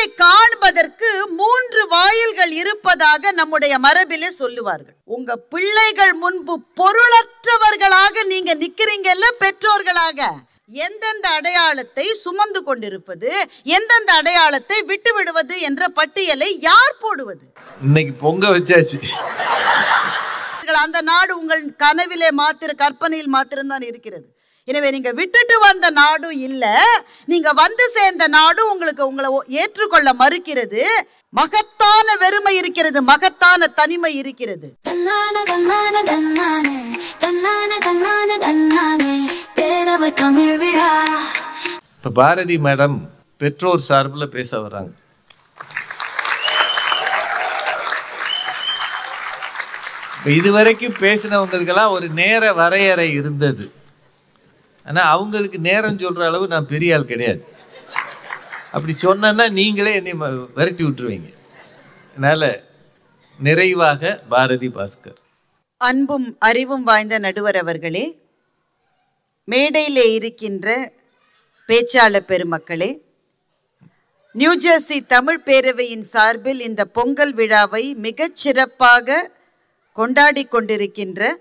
உண்மையை காண்பதற்கு 3 வாயில்கள் இருப்பதாக நம்முடைய மரபிலே சொல்லுவார்கள். உங்க பிள்ளைகள் முன்பு பொருளற்றவர்களாக நீங்க நிக்கிறீங்கல்ல பெற்றோர்களாக, எந்தெந்த அடையாளத்தை சுமந்து கொண்டிருப்பது, எந்தெந்த அடையாளத்தை விட்டு விடுவது என்ற பட்டியலை யார் போடுவது? இன்னைக்கு பொங்க வச்சாச்சு. அந்த நாடு உங்கள் கனவிலே கற்பனையில் மாத்திரம்தான் இருக்கிறது. எனவே நீங்க விட்டுட்டு வந்த நாடும் இல்ல, நீங்க வந்து சேர்ந்த நாடும் உங்களை ஏற்றுக்கொள்ள மறுக்கிறது. மகத்தான வெறுமை இருக்கிறது, மகத்தான தனிமை இருக்கிறது. இப்ப பாரதி மேடம் பெற்றோர் சார்பில் பேச வர்றாங்க. இதுவரைக்கும் பேசினவங்களுக்கெல்லாம் ஒரு நேர வரையறை இருந்தது. ஆனால் அவங்களுக்கு நேரம் சொல்கிற அளவு நான் பெரிய ஆள் கிடையாது. அப்படி சொன்னா நீங்களே என்னை விரட்டி விட்டுருவீங்க. அதனால் நிறைவாக பாரதி பாஸ்கர். அன்பும் அறிவும் வாய்ந்த நடுவர் அவர்களே, மேடையிலே இருக்கின்ற பேச்சாளர் பெருமக்களே, நியூஜெர்சி தமிழ் பேரவையின் சார்பில் இந்த பொங்கல் விழாவை மிகச் சிறப்பாக கொண்டாடி கொண்டிருக்கின்ற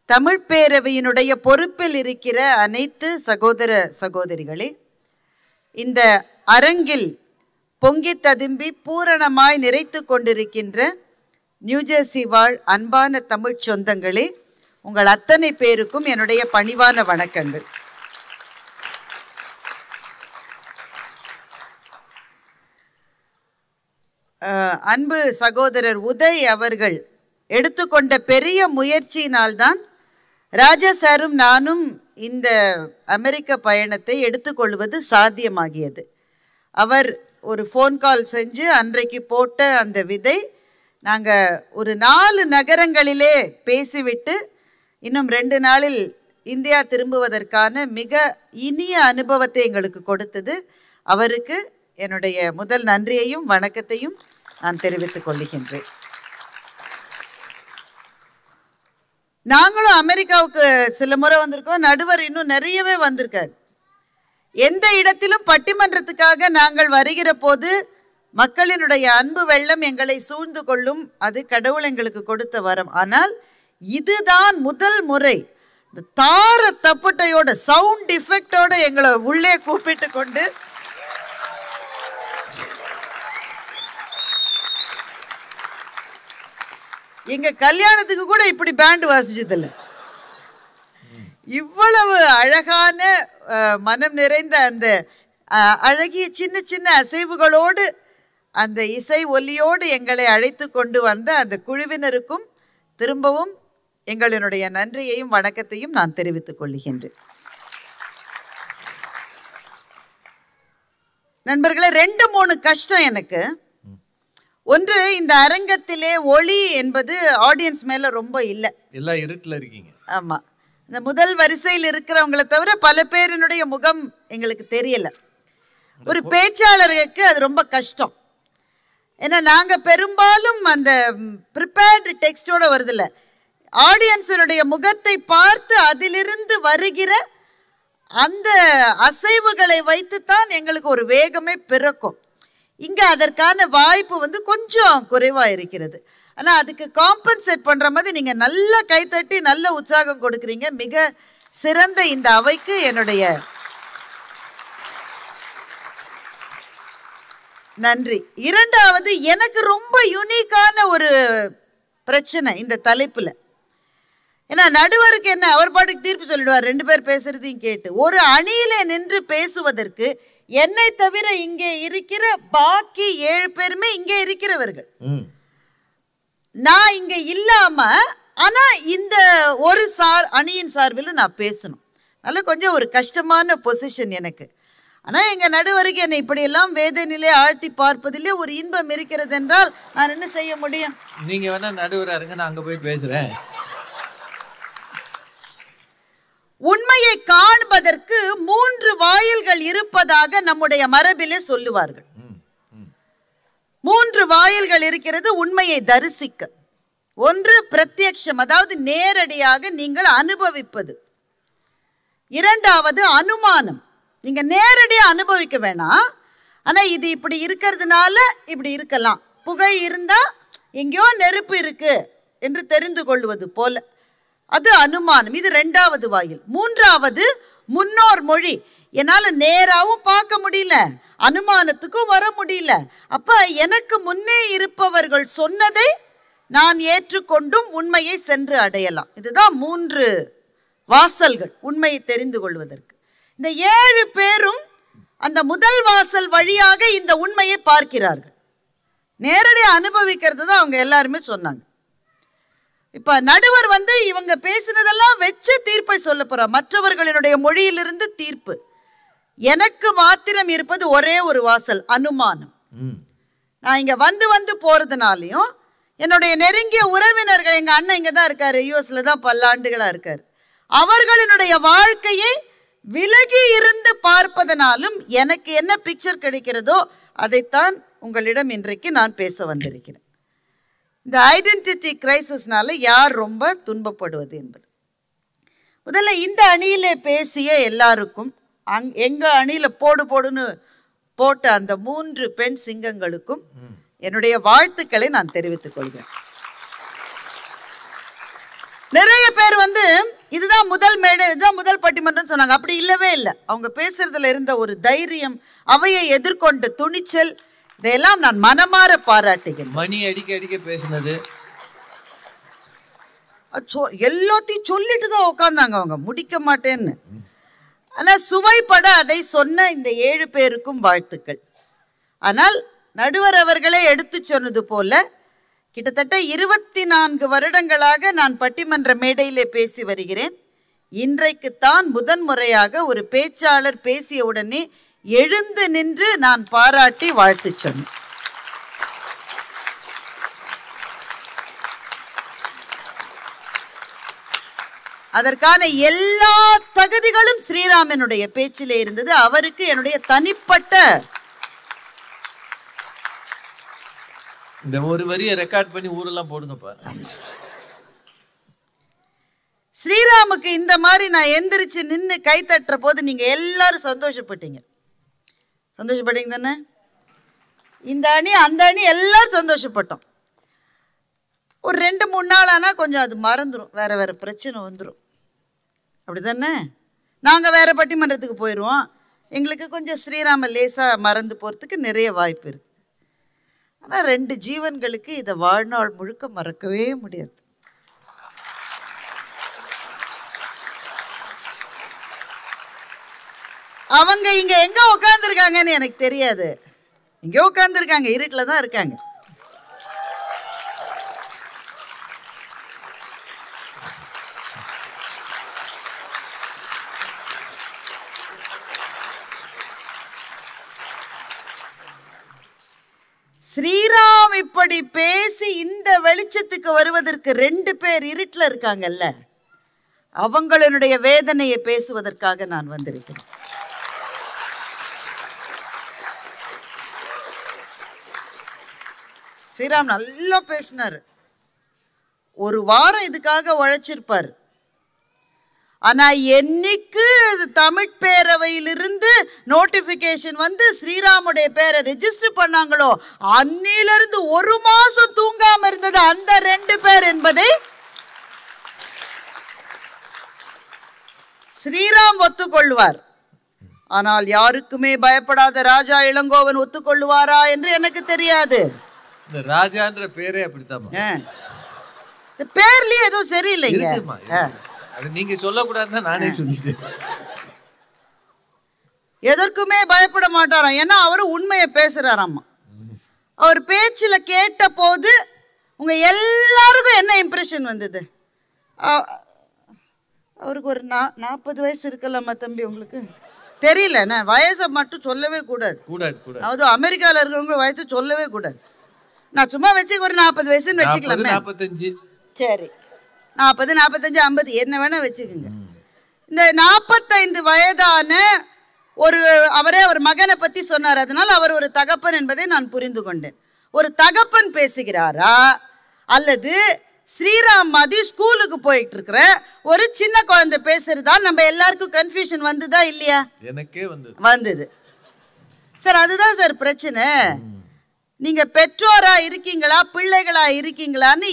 தமிழ் பேரவையினுடைய பொறுப்பில் இருக்கிற அனைத்து சகோதர சகோதரிகளே, இந்த அரங்கில் பொங்கி ததும்பி பூரணமாய் நிறைத்து கொண்டிருக்கின்ற நியூஜெர்சி வாழ் அன்பான தமிழ் சொந்தங்களே, உங்கள் அத்தனை பேருக்கும் என்னுடைய பணிவான வணக்கங்கள். அன்பு சகோதரர் உதய் அவர்கள் எடுத்துக்கொண்ட பெரிய முயற்சியினால்தான் ராஜா சாரும் நானும் இந்த அமெரிக்க பயணத்தை எடுத்துக்கொள்வது சாத்தியமாகியது. அவர் ஒரு ஃபோன் கால் செஞ்சு அன்றைக்கு போட்ட அந்த விதை நாங்கள் ஒரு 4 நகரங்களிலே பேசிவிட்டு இன்னும் 2 நாளில் இந்தியா திரும்புவதற்கான மிக இனிய அனுபவத்தை எங்களுக்கு கொடுத்தது. அவருக்கு என்னுடைய முதல் நன்றியையும் வணக்கத்தையும் நான் தெரிவித்துக் கொள்கின்றேன். நாங்களும் அமெரிக்காவுக்கு சில முறை வந்திருக்கோம், நடுவர் இன்னும் நிறையவே வந்திருக்காரு. எந்த இடத்திலும் பட்டிமன்றத்துக்காக நாங்கள் வருகிற போது மக்களினுடைய அன்பு வெள்ளம் எங்களை சூழ்ந்து கொள்ளும். அது கடவுள் எங்களுக்கு கொடுத்த வரம். ஆனால் இதுதான் முதல் முறை இந்த தார தப்பட்டையோட சவுண்ட் எஃபெக்டோட எங்களை உள்ளே கூப்பிட்டு கொண்டு எங்க கல்யாணத்துக்கு கூட இப்படி பேண்ட் வாசிச்சதில்ல. இவ்வளவு அழகான மனம் நிறைந்த அந்த அழகிய சின்ன சின்ன அசைவுகளோடு அந்த இசை ஒலியோடு எங்களை அழைத்து கொண்டு வந்த அந்த குழுவினருக்கும் திரும்பவும் எங்களினுடைய நன்றியையும் வணக்கத்தையும் நான் தெரிவித்துக் கொள்கின்றேன். நண்பர்களே, 2-3 கஷ்டம் எனக்கு. ஒன்று, இந்த அரங்கத்திலே ஒளி என்பது ஆடியன்ஸ் மேல ரொம்ப இல்லை. எல்லாம் இருட்டில் இருக்கீங்க. ஆமா, இந்த முதல் வரிசையில் இருக்கிறவங்களை தவிர பல பேரினுடைய முகம் எங்களுக்கு தெரியல. ஒரு பேச்சாளருக்கு அது ரொம்ப கஷ்டம். ஏன்னா நாங்கள் பெரும்பாலும் அந்த ப்ரிப்பேர்டு டெக்ஸ்டோட வருதில்ல, ஆடியன்ஸினுடைய முகத்தை பார்த்து அதிலிருந்து வருகிற அந்த அசைவுகளை வைத்துத்தான் எங்களுக்கு ஒரு வேகமே பிறக்கும். இங்கே அதற்கான வாய்ப்பு கொஞ்சம் குறைவாக இருக்கிறது. ஆனால் அதுக்கு காம்பன்சேட் பண்ணுற மாதிரி நீங்கள் நல்லா கைத்தட்டி நல்ல உற்சாகம் கொடுக்குறீங்க. மிக சிறந்த இந்த அவைக்கு என்னுடைய நன்றி. இரண்டாவது, எனக்கு ரொம்ப யூனிக்கான ஒரு பிரச்சனை இந்த தலைப்பில். ஏன்னா நடுவருக்கு என்ன, அவர் பாட்டுக்கு தீர்ப்பு சொல்லிடுவார், 2 பேர் பேசுறதையும் கேட்டு. ஒரு அணியிலே நின்று பேசுவதற்கு என்னை தவிர இங்கே இருக்கிற பாக்கி 7 பேருமே இங்கே இருக்கிறவர்கள். நான் இங்க இல்லாம ஆனா இந்த ஒரு அணியின் சார்பில் நான் பேசணும். அதனால கொஞ்சம் ஒரு கஷ்டமான பொசிஷன் எனக்கு. ஆனா எங்க நடுவருக்கு என்னை இப்படியெல்லாம் வேதனையிலே ஆழ்த்தி பார்ப்பதிலே ஒரு இன்பம் இருக்கிறது என்றால் நான் என்ன செய்ய முடியும்? நீங்க வேணா நடுவரா இருங்க, நான் அங்க போய் பேசுறேன். உண்மையை காண்பதற்கு 3 வாயில்கள் இருப்பதாக நம்முடைய மரபிலே சொல்லுவார்கள். 3 வாயில்கள் இருக்கிறது உண்மையை தரிசிக்க. ஒன்று பிரத்யக்ஷம், அதாவது நேரடியாக நீங்கள் அனுபவிப்பது. இரண்டாவது அனுமானம், நீங்க நேரடியாக அனுபவிக்க வேணாம், ஆனா இது இப்படி இருக்கிறதுனால இப்படி இருக்கலாம். புகை இருந்தா எங்கேயோ நெருப்பு இருக்கு என்று தெரிந்து கொள்வது போல, அது அனுமானம். இது 2வது வாயில். 3வது முன்னோர் மொழி. என்னால நேராவும் பார்க்க முடியல, அனுமானத்துக்கும் வர முடியல. அப்ப எனக்கு முன்னே இருப்பவர்கள் சொன்னதை நான் ஏற்றுக்கொண்டும் உண்மையை சென்று அடையலாம். இதுதான் 3 வாசல்கள் உண்மையை தெரிந்து கொள்வதற்கு. இந்த 7 பேரும் அந்த முதல் வாசல் வழியாக இந்த உண்மையை பார்க்கிறார்கள். நேரடியாக அனுபவிக்கிறது தான் அவங்க எல்லாருமே சொன்னாங்க. இப்ப நடுவர் இவங்க பேசினதெல்லாம் வச்சு தீர்ப்பை சொல்ல போறார். மற்றவர்களினுடைய மொழியிலிருந்து தீர்ப்பு. எனக்கு மாத்திரம் இருப்பது ஒரே ஒரு வாசல், அனுமானம். நான் இங்க வந்து போறதுனாலையும் என்னுடைய நெருங்கிய உறவினர்கள், எங்க அண்ணன் இங்க தான் இருக்காரு, யூஎஸ்ல தான் பல்லாண்டுகளா இருக்காரு, அவர்களினுடைய வாழ்க்கையை விலகி இருந்து பார்ப்பதனாலும் எனக்கு என்ன பிக்சர் கிடைக்கிறதோ அதைத்தான் உங்களிடம் இன்றைக்கு நான் பேச வந்திருக்கிறேன். இந்த ஐடென்டிட்டி கிரைசிஸ்னால யார் ரொம்ப துன்பப்படுவது என்பது. முதல்ல இந்த அணியிலே பேசிய எல்லாருக்கும், எங்க அணியில போடுன்னு போட்ட அந்த 3 பெண் சிங்கங்களுக்கும் என்னுடைய வாழ்த்துக்களை நான் தெரிவித்துக் கொள்கிறேன். நிறைய பேர் இதுதான் முதல் மேடை, இதுதான் முதல் பட்டிமன்றம் சொன்னாங்க. அப்படி இல்லவே இல்லை. அவங்க பேசுறதுல இருந்த ஒரு தைரியம், அவையை எதிர்கொண்ட துணிச்சல், இதையெல்லாம் நான் மனமாற பாராட்டுகிறேன். மணி அடிக்க பேசினது எல்லாத்தையும் சொல்லிட்டு தான் உட்கார்ந்தாங்க, அவங்க முடிக்க மாட்டேன்னு. ஆனா சுவைப்பட அதை சொன்ன இந்த 7 பேருக்கும் வாழ்த்துக்கள். ஆனால் நடுவர் அவர்களே எடுத்து சொன்னது போல, கிட்டத்தட்ட 24 வருடங்களாக நான் பட்டிமன்ற மேடையிலே பேசி வருகிறேன். இன்றைக்குத்தான் முதன்முறையாக ஒரு பேச்சாளர் பேசிய உடனே எழுந்து நின்று நான் பாராட்டி வாழ்த்து சொன்னேன். அதற்கான எல்லா தகுதிகளும் ஸ்ரீராமனுடைய பேச்சிலே இருந்தது. அவருக்கு என்னுடைய தனிப்பட்ட இந்த ஒரு வரியை ரெக்கார்ட் பண்ணி ஊரெல்லாம் போடுங்க பாரு. ஸ்ரீராமுக்கு இந்த மாதிரி நான் எந்திரிச்சு நின்று கை தட்டுற போது நீங்க எல்லாரும் சந்தோஷப்பட்டீங்க தானே? இந்த அணி அந்த அணி எல்லாரும் சந்தோஷப்பட்டோம். ஒரு 2-3 நாள் ஆனா கொஞ்சம் அது மறந்துடும், வேற பிரச்சனை வந்துடும். அப்படிதானே? நாங்க வேற பட்டிமன்றத்துக்கு போயிடுவோம். எங்களுக்கு கொஞ்சம் ஸ்ரீராம லேசா மறந்து போறதுக்கு நிறைய வாய்ப்பு இருக்கு. ஆனா 2 ஜீவன்களுக்கு இதை வாழ்நாள் முழுக்க மறக்கவே முடியாது. அவங்க இங்க எங்க உட்கார்ந்துருக்காங்கன்னு எனக்கு தெரியாது. இங்க உட்கார்ந்துருக்காங்க, இருட்டுல தான் இருக்காங்க. ஸ்ரீராம் இப்படி பேசி இந்த வெளிச்சத்துக்கு வருவதற்கு 2 பேர் இருட்டுல இருக்காங்கல்ல, அவங்களுடைய வேதனையை பேசுவதற்காக நான் வந்திருக்கிறேன். ஸ்ரீராம் நல்லா பேசினாரு. ஒரு வாரம் இதுக்காக உழைச்சிருப்பார். ஆனா என்னைக்கு தமிழ் பேரவையிலிருந்து நோட்டிபிகேஷன் ஸ்ரீராமுடைய பேரை ரெஜிஸ்டர் பண்ணாங்களோ அன்னிலிருந்து 1 மாசம் தூங்காம இருந்தது அந்த 2 பேர் என்பதை ஸ்ரீராம் ஒத்துக்கொள்வார். ஆனால் யாருக்குமே பயப்படாத ராஜா இளங்கோவன் ஒத்துக்கொள்வாரா என்று எனக்கு தெரியாது. இந்த ராஜான்ற பேரே அப்படித்தான். இந்த பேர்லயே ஏதோ சரியில்லைங்க. நீங்க சொல்லக்கூடாதுன்னு நானே சொல்லிட்டேன். எதற்குமே பயப்பட மாட்டாராம். ஏன்னா அவரு உண்மையை பேசுறாராமா. அவர் பேச்சுல கேட்ட போது உங்க எல்லாருக்கும் என்ன இம்ப்ரெஷன் வந்தது? அவருக்கு ஒரு 40 வயசு இருக்கலாமா தம்பி? உங்களுக்கு தெரியல, வயசை மட்டும் சொல்லவே கூடாது. அதாவது அமெரிக்கால இருக்கிறவங்க வயசு சொல்லவே கூடாது. நான் சும்மா வச்சு ஒரு 40 வயசுன்னு வச்சுக்கலாமே. 45. சரி, 40, 45, 50 என்ன வேணா வச்சுக்கோங்க. இந்த 45 வயதான அவரே அவர் மகனை பத்தி சொன்னார். அதனால் அவர் ஒரு தகப்பன் என்பதை நான் புரிந்து கொண்டேன். ஒரு தகப்பன் பேசுகிறாரா அல்லது ஸ்ரீராம் மாதிரி ஸ்கூலுக்கு போயிட்டு இருக்கிற ஒரு சின்ன குழந்தை பேசுறதா? நம்ம எல்லாருக்கும் கன்ஃபியூஷன் வந்ததா இல்லையா? எனக்கே வந்தது. சார் அதுதான் சார் பிரச்சனை. நீங்க பெற்றோரா இருக்கீங்களா பிள்ளைகளா இருக்கீங்களான்னு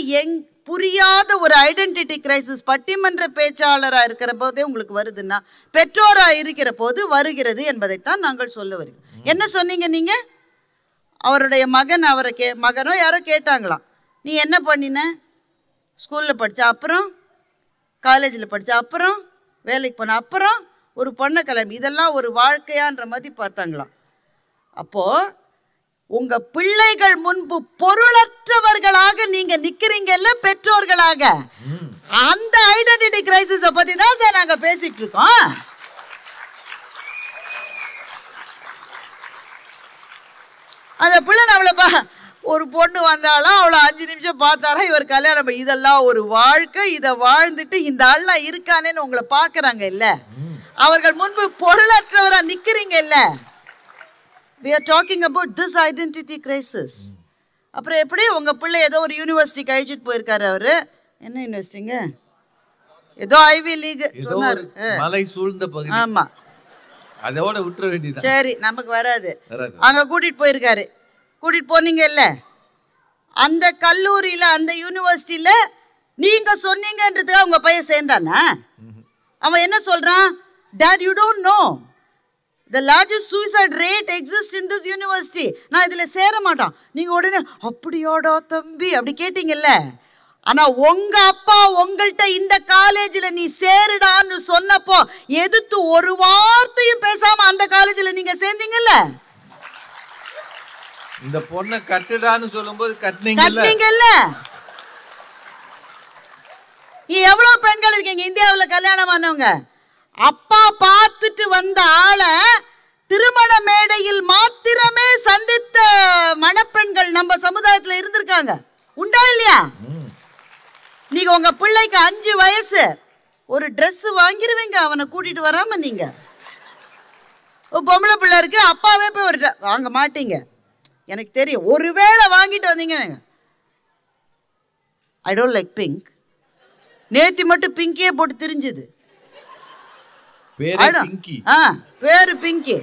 புரியாத ஒரு ஐடென்டிட்டி கிரைசிஸ் பட்டிமன்ற பேச்சாளரா இருக்கிற போதே உங்களுக்கு வருதுன்னா பெற்றோரா இருக்கிற போது வருகிறது என்பதைத்தான் நாங்கள் சொல்ல வருகிறோம். என்ன சொன்னீங்க நீங்க? அவருடைய மகன் மகனோ யாரோ கேட்டாங்களாம், நீ என்ன பண்ணின? ஸ்கூலில் படித்த, அப்புறம் காலேஜில் படித்த, அப்புறம் வேலைக்கு போன, அப்புறம் ஒரு பொண்ணை கிளம்பி, இதெல்லாம் ஒரு வாழ்க்கையான்ற மாதிரி பார்த்தாங்களாம். அப்போது உங்கள் பிள்ளைகள் முன்பு பொருளற்றவர்களாக நீங்கள் நிற்கிறீங்கல்ல பெற்றோர்களாக, அந்த ஐடென்டிட்டி கிரைசிஸை பற்றி தான் சார் நாங்கள் பேசிகிட்டு இருக்கோம். அந்த பிள்ளை நம்மளப்பா ஒரு பொண்ணு வந்தாலும் அவளை 5 நிமிஷம் பார்த்தாரா இவர் கல்யாணம் பண்ணி, இதெல்லாம் ஒரு வாழ்க்கை, இதை வாழ்ந்துட்டு இந்த ஆள்லாம் இருக்கானேன்னு உங்களை பார்க்குறாங்க இல்லை, அவர்கள் முன்பு பொருளற்றவரா நிற்கிறீங்க இல்லை. We are talking about this identity crisis. அப்புறம் எப்படி உங்கள் பிள்ளை ஏதோ ஒரு யூனிவர்சிட்டிக்கு அழிச்சிட்டு போயிருக்காரு. அவர் என்ன யூனிவர்சிட்டிங்க? ஏதோ ஐவி லீக் சொன்னார், மலை சூழ்ந்த பகுதி. ஆமாம், அதோட விட்டுற வேண்டியது. சரி, நமக்கு வராது. அங்கே கூட்டிகிட்டு போயிருக்காரு. கூட்டிகிட்டு போனீங்க இல்லை, அந்த கல்லூரியில் அந்த யூனிவர்சிட்டியில் நீங்கள் சொன்னீங்கன்றதுக்கு அவங்க பையன் சேர்ந்தானா? அவன் என்ன சொல்கிறான்? Dad, you don't know the largest suicide rate exists in this university. நான் இதில் சேர மாட்டான். நீங்கள் உடனே அப்படியோட தம்பி அப்படி கேட்டீங்கல்ல. ஆனால் உங்கள் அப்பா உங்கள்கிட்ட இந்த காலேஜில் நீ சேருடான்னு சொன்னப்போ எதிர்த்து ஒரு வார்த்தையும் பேசாமல் அந்த காலேஜில் நீங்கள் சேர்ந்தீங்கல்ல. இந்த பொண்ணை கட்டுடான்னு சொல்லும்போது கட்டினீங்கல்ல. எவ்வளோ பெண்கள் இருக்கீங்க இந்தியாவில் கல்யாணம் ஆனவங்க, அப்பா பார்த்துட்டு வந்த ஆளை திருமண மேடையில் மாத்திரமே சந்தித்த மணப்பெண்கள் நம்ம சமுதாயத்தில் இருந்திருக்காங்க. உண்டா இல்லையா? நீங்க உங்க பிள்ளைக்கு 5 வயசு ஒரு ட்ரெஸ் வாங்கிடுவீங்க அவனை கூட்டிட்டு வராம. நீங்க பொம்பளை பிள்ளை இருக்கு, அப்பாவே போய் ஒரு வாங்க மாட்டீங்க. எனக்கு தெரியும், ஒருவேளை வாங்கிட்டு வந்தீங்க. I don't like pink. நேத்தி மட்டும் பிங்கியே போட்டு திரிஞ்சுது. பேரு பிங்கி.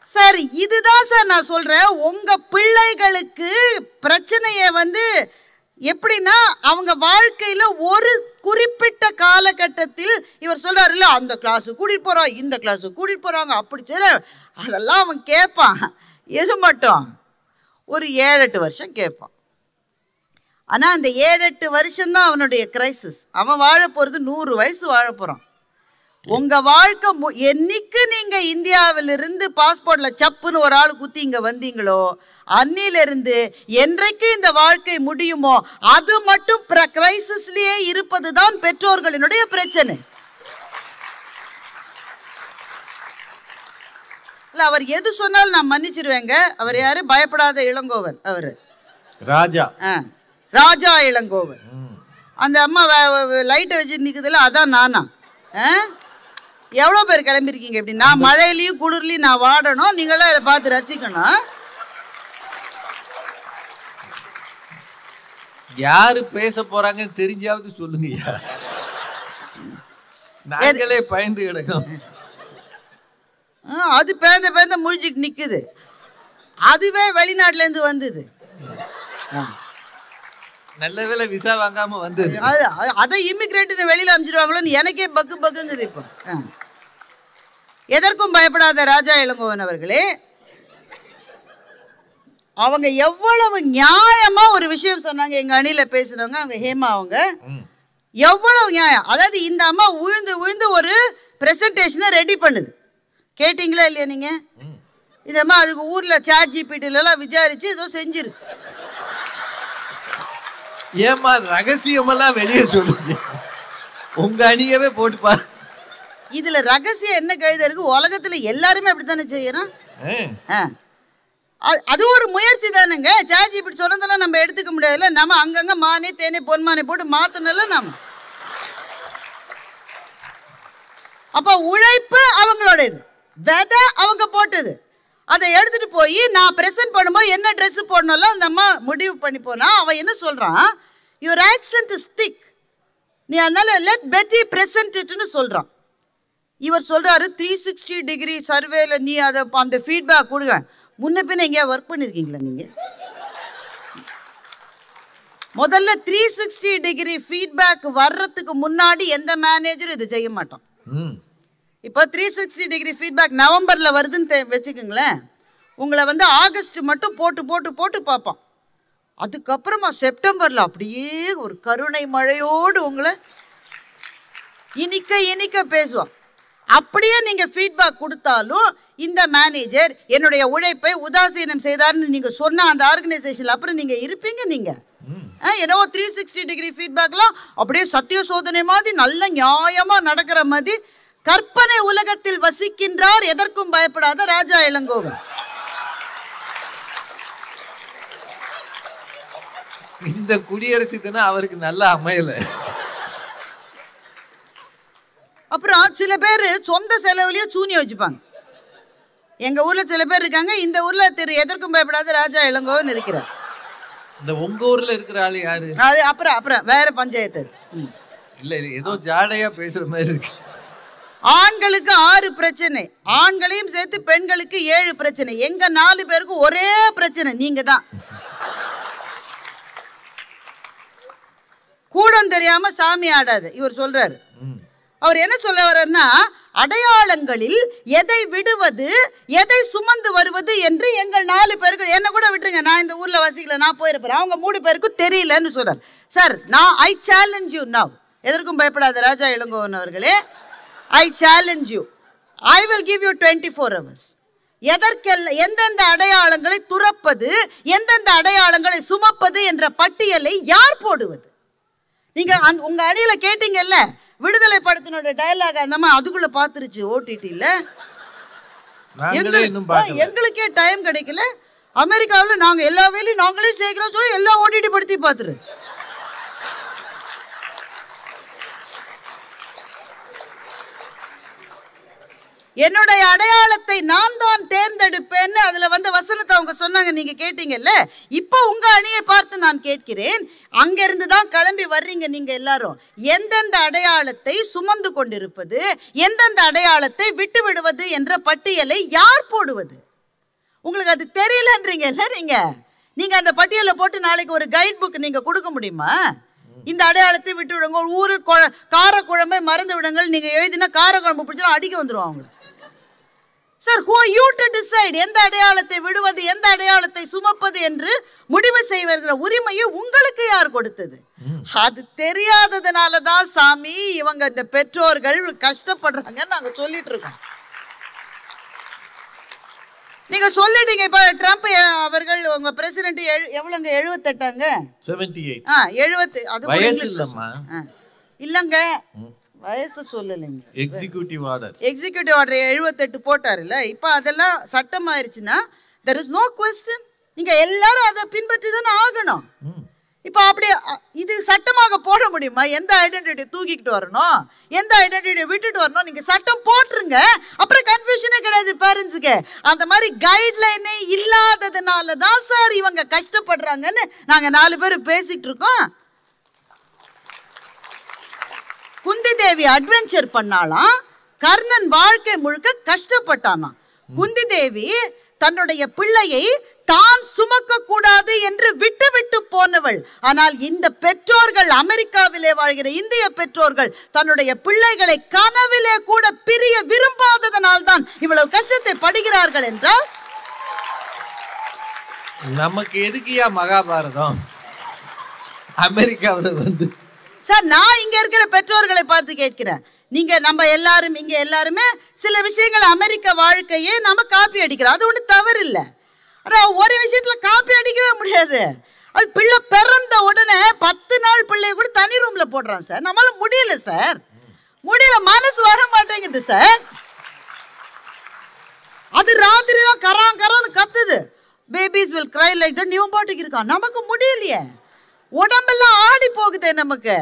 சார் இதுதான் சார் நான் சொல்றேன். உங்க பிள்ளைகளுக்கு பிரச்சனையை எப்படின்னா அவங்க வாழ்க்கையில ஒரு குறிப்பிட்ட காலகட்டத்தில் இவர் சொல்றாரு இல்ல, அந்த கிளாஸ் கூட்டிட்டு போறோம், இந்த கிளாஸ் கூட்டிட்டு போறாங்க, அப்படி சரி அதெல்லாம் அவன் கேட்பான். எது மட்டும் ஒரு 7-8 வருஷம் கேட்பான். ஆனால் அந்த 7-8 வருஷம்தான் அவனுடைய கிரைசிஸ். அவன் வாழ போகிறது 100 வயசு வாழ போகிறான். உங்கள் வாழ்க்கை என்னைக்கு நீங்கள் இந்தியாவிலிருந்து பாஸ்போர்ட்டில் சப்புன்னு ஒரு ஆள் குத்தி இங்கே வந்தீங்களோ அன்னிலிருந்து என்றைக்கு இந்த வாழ்க்கை முடியுமோ அது மட்டும் கிரைசிஸ்லேயே இருப்பது தான் பெற்றோர்களினுடைய பிரச்சனை. இல்லை, அவர் எது சொன்னாலும் நான் மன்னிச்சிருவேங்க. அவர் யாரு? பயப்படாத இளங்கோவன். அவர் ராஜா இளங்கோவன். அந்த அம்மா லைட்டை வச்சு நிற்குதுல, அதான் நானா? எவ்வளோ பேர் கிளம்பிருக்கீங்க? இப்படி நான் மழையிலையும் குளிர்லையும் நான் வாடணும், நீங்களாம் இதை பார்த்து ரசிக்கணும். யாரு பேச போறாங்கன்னு தெரிஞ்சாவது சொல்லுங்க. நாங்களே பயந்து கிடக்கும். அது பேந்த முழிச்சிட்டு நிக்குது. அதுவே வெளிநாட்டுல இருந்து வந்தது. நல்ல வேளை விசா வாங்காம வந்தது. அதை இமிகிரேட் வெளியில அனுப்பிச்சிடுவாங்களோன்னு எனக்கே பக்குங்குது. இப்போ எதற்கும் பயப்படாத ராஜா இளங்கோவன் அவர்களே, அவங்க எவ்வளவு நியாயமா ஒரு விஷயம் சொன்னாங்க. எங்க அணியில பேசுனவங்க அவங்க ஹேமா, அவங்க எவ்வளவு நியாயம். அதாவது இந்த அம்மா உழுந்து ஒரு பிரசன்டேஷனை ரெடி பண்ணுது. கேட்டீங்களா இல்லையா நீங்க? இந்த அம்மா அதுக்கு ஊர்ல சாட் ஜிபிடிலாம் விசாரிச்சு ஏதோ செஞ்சிருக்கு. ஏமா ரகசியமெல்லாம் வெளியே சொல்லுங்க, உங்க அணியவே போட்டு பாரு. இதுல ரகசியம் என்ன கழுத இருக்கு? உலகத்துல எல்லாருமே அப்படித்தானே செய்யறோம். அது ஒரு முயற்சி தானுங்க. சாட் ஜிபிடி சொன்னதெல்லாம் நம்ம எடுத்துக்க முடியாதுல்ல. நம்ம அங்கங்க மானே தேனே பொன்மானே போட்டு மாத்தனல நம்ம. அப்ப உழைப்பு அவங்களோடது, விதை அவங்க போட்டது. அதை எடுத்துட்டு போய் நான் பிரசன்ட் பண்ணும்போது என்ன ட்ரெஸ் போடணும்ல அந்த அம்மா முடிவு பண்ணி போனா அவன் என்ன சொல்றான்? யுவர் ஆக்சென்ட் இஸ் திக், நீ அதனால லெட் பெட்டி பிரசன்ட் இட்னு சொல்றான். இவர் சொல்றாரு 360 டிகிரி சர்வேல நீ அதை அந்த ஃபீட்பேக் கொடுங்க. முன்ன பின்ன எங்கேயா ஒர்க் பண்ணிருக்கீங்களா நீங்க? முதல்ல 360 டிகிரி ஃபீட்பேக் வர்றதுக்கு முன்னாடி எந்த மேனேஜரும் இதை செய்ய மாட்டோம். இப்போ 360 டிகிரி ஃபீட்பேக் நவம்பர்ல வருதுன்னு வச்சுக்கோங்களேன். உங்களை வந்து ஆகஸ்ட் மட்டும் போட்டு போட்டு போட்டு பார்ப்பான். அதுக்கப்புறமா செப்டம்பர்ல அப்படியே ஒரு கருணை மழையோடு உங்களை இனிக்க இனிக்க பேசுவான். அப்படியே நீங்க ஃபீட்பேக் கொடுத்தாலும் இந்த மேனேஜர் என்னுடைய உழைப்பை உதாசீனம் செய்தார்னு நீங்க சொன்ன அந்த ஆர்கனைசேஷன்ல அப்புறம் நீங்க இருப்பீங்க. நீங்க என்னவோ 360 டிகிரி ஃபீட்பேக்லாம் அப்படியே சத்திய சோதனை மாதிரி நல்ல நியாயமா நடக்கிற மாதிரி கற்பனை உலகத்தில் வசிக்கின்றார் எதற்கும் பயப்படாத ராஜா இளங்கோவன். இந்த குடியரசு தினம் அவருக்கு நல்லா அமையல. அப்புறம் சில பேர் சொந்த செலவுலயே சூனியம் வச்சுப்பாங்க. எங்க ஊர்ல சில பேர் இருக்காங்க. இந்த ஊர்ல திரு எதற்கும் பயப்படாத ராஜா இளங்கோவன் இருக்கிறார். இந்த உங்க ஊர்ல இருக்கிற ஆளு யாரு? அது அப்புறம் வேற பஞ்சாயத்து. இல்ல ஏதோ ஜாடையா பேசுற மாதிரி இருக்கு. ஆண்களுக்கு 6 பிரச்சனை, ஆண்களையும் சேர்த்து பெண்களுக்கு 7 பிரச்சனை. எங்க 4 பேருக்கு ஒரே பிரச்சனை, நீங்க தான். கூடம் தெரியாம சாமி ஆடாது இவர் சொல்றாரு. அவர் என்ன சொல்ல வர்றாருன்னா, அடையாளங்களில் எதை விடுவது எதை சுமந்து வருவது என்று எங்கள் 4 பேருக்கு, என்ன கூட விட்டுருங்க, நான் இந்த ஊர்ல வசிக்கல, நான் போயிருப்பேன், அவங்க 3 பேருக்கும் தெரியலன்னு சொல்றாரு. சார், நான் ஐ சேலஞ்ச் யூ நவ். எதற்கும் பயப்படாத ராஜா இளங்கோவன் அவர்களே, ஐ challenge you. I will give you 24 hours. எதற்கெல்லாம் எந்தெந்த அடையாளங்களை துறப்பது எந்தெந்த அடையாளங்களை சுமப்பது என்ற பட்டியலை யார் போடுவது? நீங்க உங்க அணியில கேட்டீங்கல்ல, விடுதலை படத்தினோட டயலாக் அந்த அதுக்குள்ள பாத்துருச்சு ஓடிடில. எங்களுக்கே டைம் கிடைக்கல. அமெரிக்காவில் நாங்க எல்லா வேலையும் நாங்களே சேர்க்கிறோம் சொல்லி எல்லா ஓடிடி படுத்தி பாத்துரு. என்னுடைய அடையாளத்தை நான் தான் தேர்ந்தெடுப்பேன்னு அதுல வந்து வசனத்தை அவங்க சொன்னாங்க, நீங்க கேட்டீங்கல்ல. இப்போ உங்க அணியை பார்த்து நான் கேட்கிறேன், அங்கிருந்து தான் கிளம்பி வர்றீங்க நீங்க எல்லாரும். எந்தெந்த அடையாளத்தை சுமந்து கொண்டிருப்பது எந்தெந்த அடையாளத்தை விட்டு விடுவது என்ற பட்டியலை யார் போடுவது? உங்களுக்கு அது தெரியலன்றீங்கல்ல. நீங்க அந்த பட்டியலை போட்டு நாளைக்கு ஒரு கைட் புக் நீங்க கொடுக்க முடியுமா? இந்த அடையாளத்தை விட்டு விடுங்க, ஊரில் காரக்குழம்பை மறந்து விடுங்கள் நீங்க எழுதினா காரக்குழம்பு பிடிச்சா அடிக்க வந்துருவாங்க. Sir, who are you to decide எந்த அடையாளத்தை விடுவது எந்த அடையாளத்தை சுமப்பது என்று முடிவு செய்வர்கள் உரிமையை உங்களுக்கு யார் கொடுத்தது? அது தெரியாததுனால தான் சாமி இவங்க இந்த பெற்றோர்கள் கஷ்டப்படுறாங்கன்னு நாங்க சொல்லிட்டு இருக்கோம். நீங்க சொல்லிட்டீங்க. இப்ப ட்ரம்ப் அவர்கள் உங்க பிரசிடென்ட் எவ்வளவுங்க? 78ங்க 78. 70. அது வயசு இல்லம்மா. இல்லங்க, வயசு சொல்லலைங்க. Executive order 78 போட்டாருல்ல. இப்ப அதெல்லாம் சட்டம் ஆயிருச்சுன்னா there is no question. நீங்க எல்லாரும் அதை பின்பற்றி தானே ஆகணும். இப்ப அப்படியே இது சட்டமாக போட முடியுமா? எந்த ஐடென்டிட்டி தூக்கிக்கிட்டு வரணும் எந்த ஐடென்டிட்டி விட்டுட்டு வரணும் நீங்க சட்டம் போட்டுருங்க. அப்புறம் கன்ஃபியூஷனே கிடையாது பேரண்ட்ஸுக்கு. அந்த மாதிரி கைட்லைனே இல்லாததுனால தான் சார் இவங்க கஷ்டப்படுறாங்கன்னு நாங்க 4 பேர் பேசிட்டு இருக்கோம். குந்தி தேவி அட்வென்ச்சர் பண்ணாலாம், கர்ணன் வாழ்க்கை முழுக்க கஷ்டப்பட்டானாம். குந்தி தேவி தன்னுடைய பிள்ளையை தான் சுமக்க கூடாது என்று விட்டு விட்டு போனவள். ஆனால் இந்த பெற்றோர்கள், அமெரிக்காவிலே வாழ்கிற இந்திய பெற்றோர்கள் தன்னுடைய பிள்ளைகளை கனவிலே கூட பிரிய விரும்பாததனால் தான் இவ்வளவு கஷ்டத்தை படுகிறார்கள் என்றால் நமக்கு எதுக்கியா மகாபாரதம்? அமெரிக்காவில் வந்து சார், நான் இங்க இருக்கிற பெற்றோர்களை பார்த்து கேட்கிறேன். நீங்க நம்ம எல்லாரும் இங்க எல்லாருமே சில விஷயங்கள் அமெரிக்க வாழ்க்கையே நம்ம காப்பி அடிக்கிறோம். அது ஒண்ணு தவறு இல்லை. ஆனா ஒரு விஷயத்துல காப்பி அடிக்கவே முடியாது. அது பிள்ளை பிறந்த உடனே 10 நாள் பிள்ளைய கூட தனி ரூம்ல போடுறான் சார். நம்மளால முடியல சார், முடியல, மனசு வர மாட்டேங்குது சார். அது ராத்திரிலாம் கரான்னு கத்துது. Babies will cry like that. இவன் பாட்டுக்கு இருக்கான், நமக்கு முடியலையே, உடம்பெல்லாம் ஆடி போகுதே நமக்கு.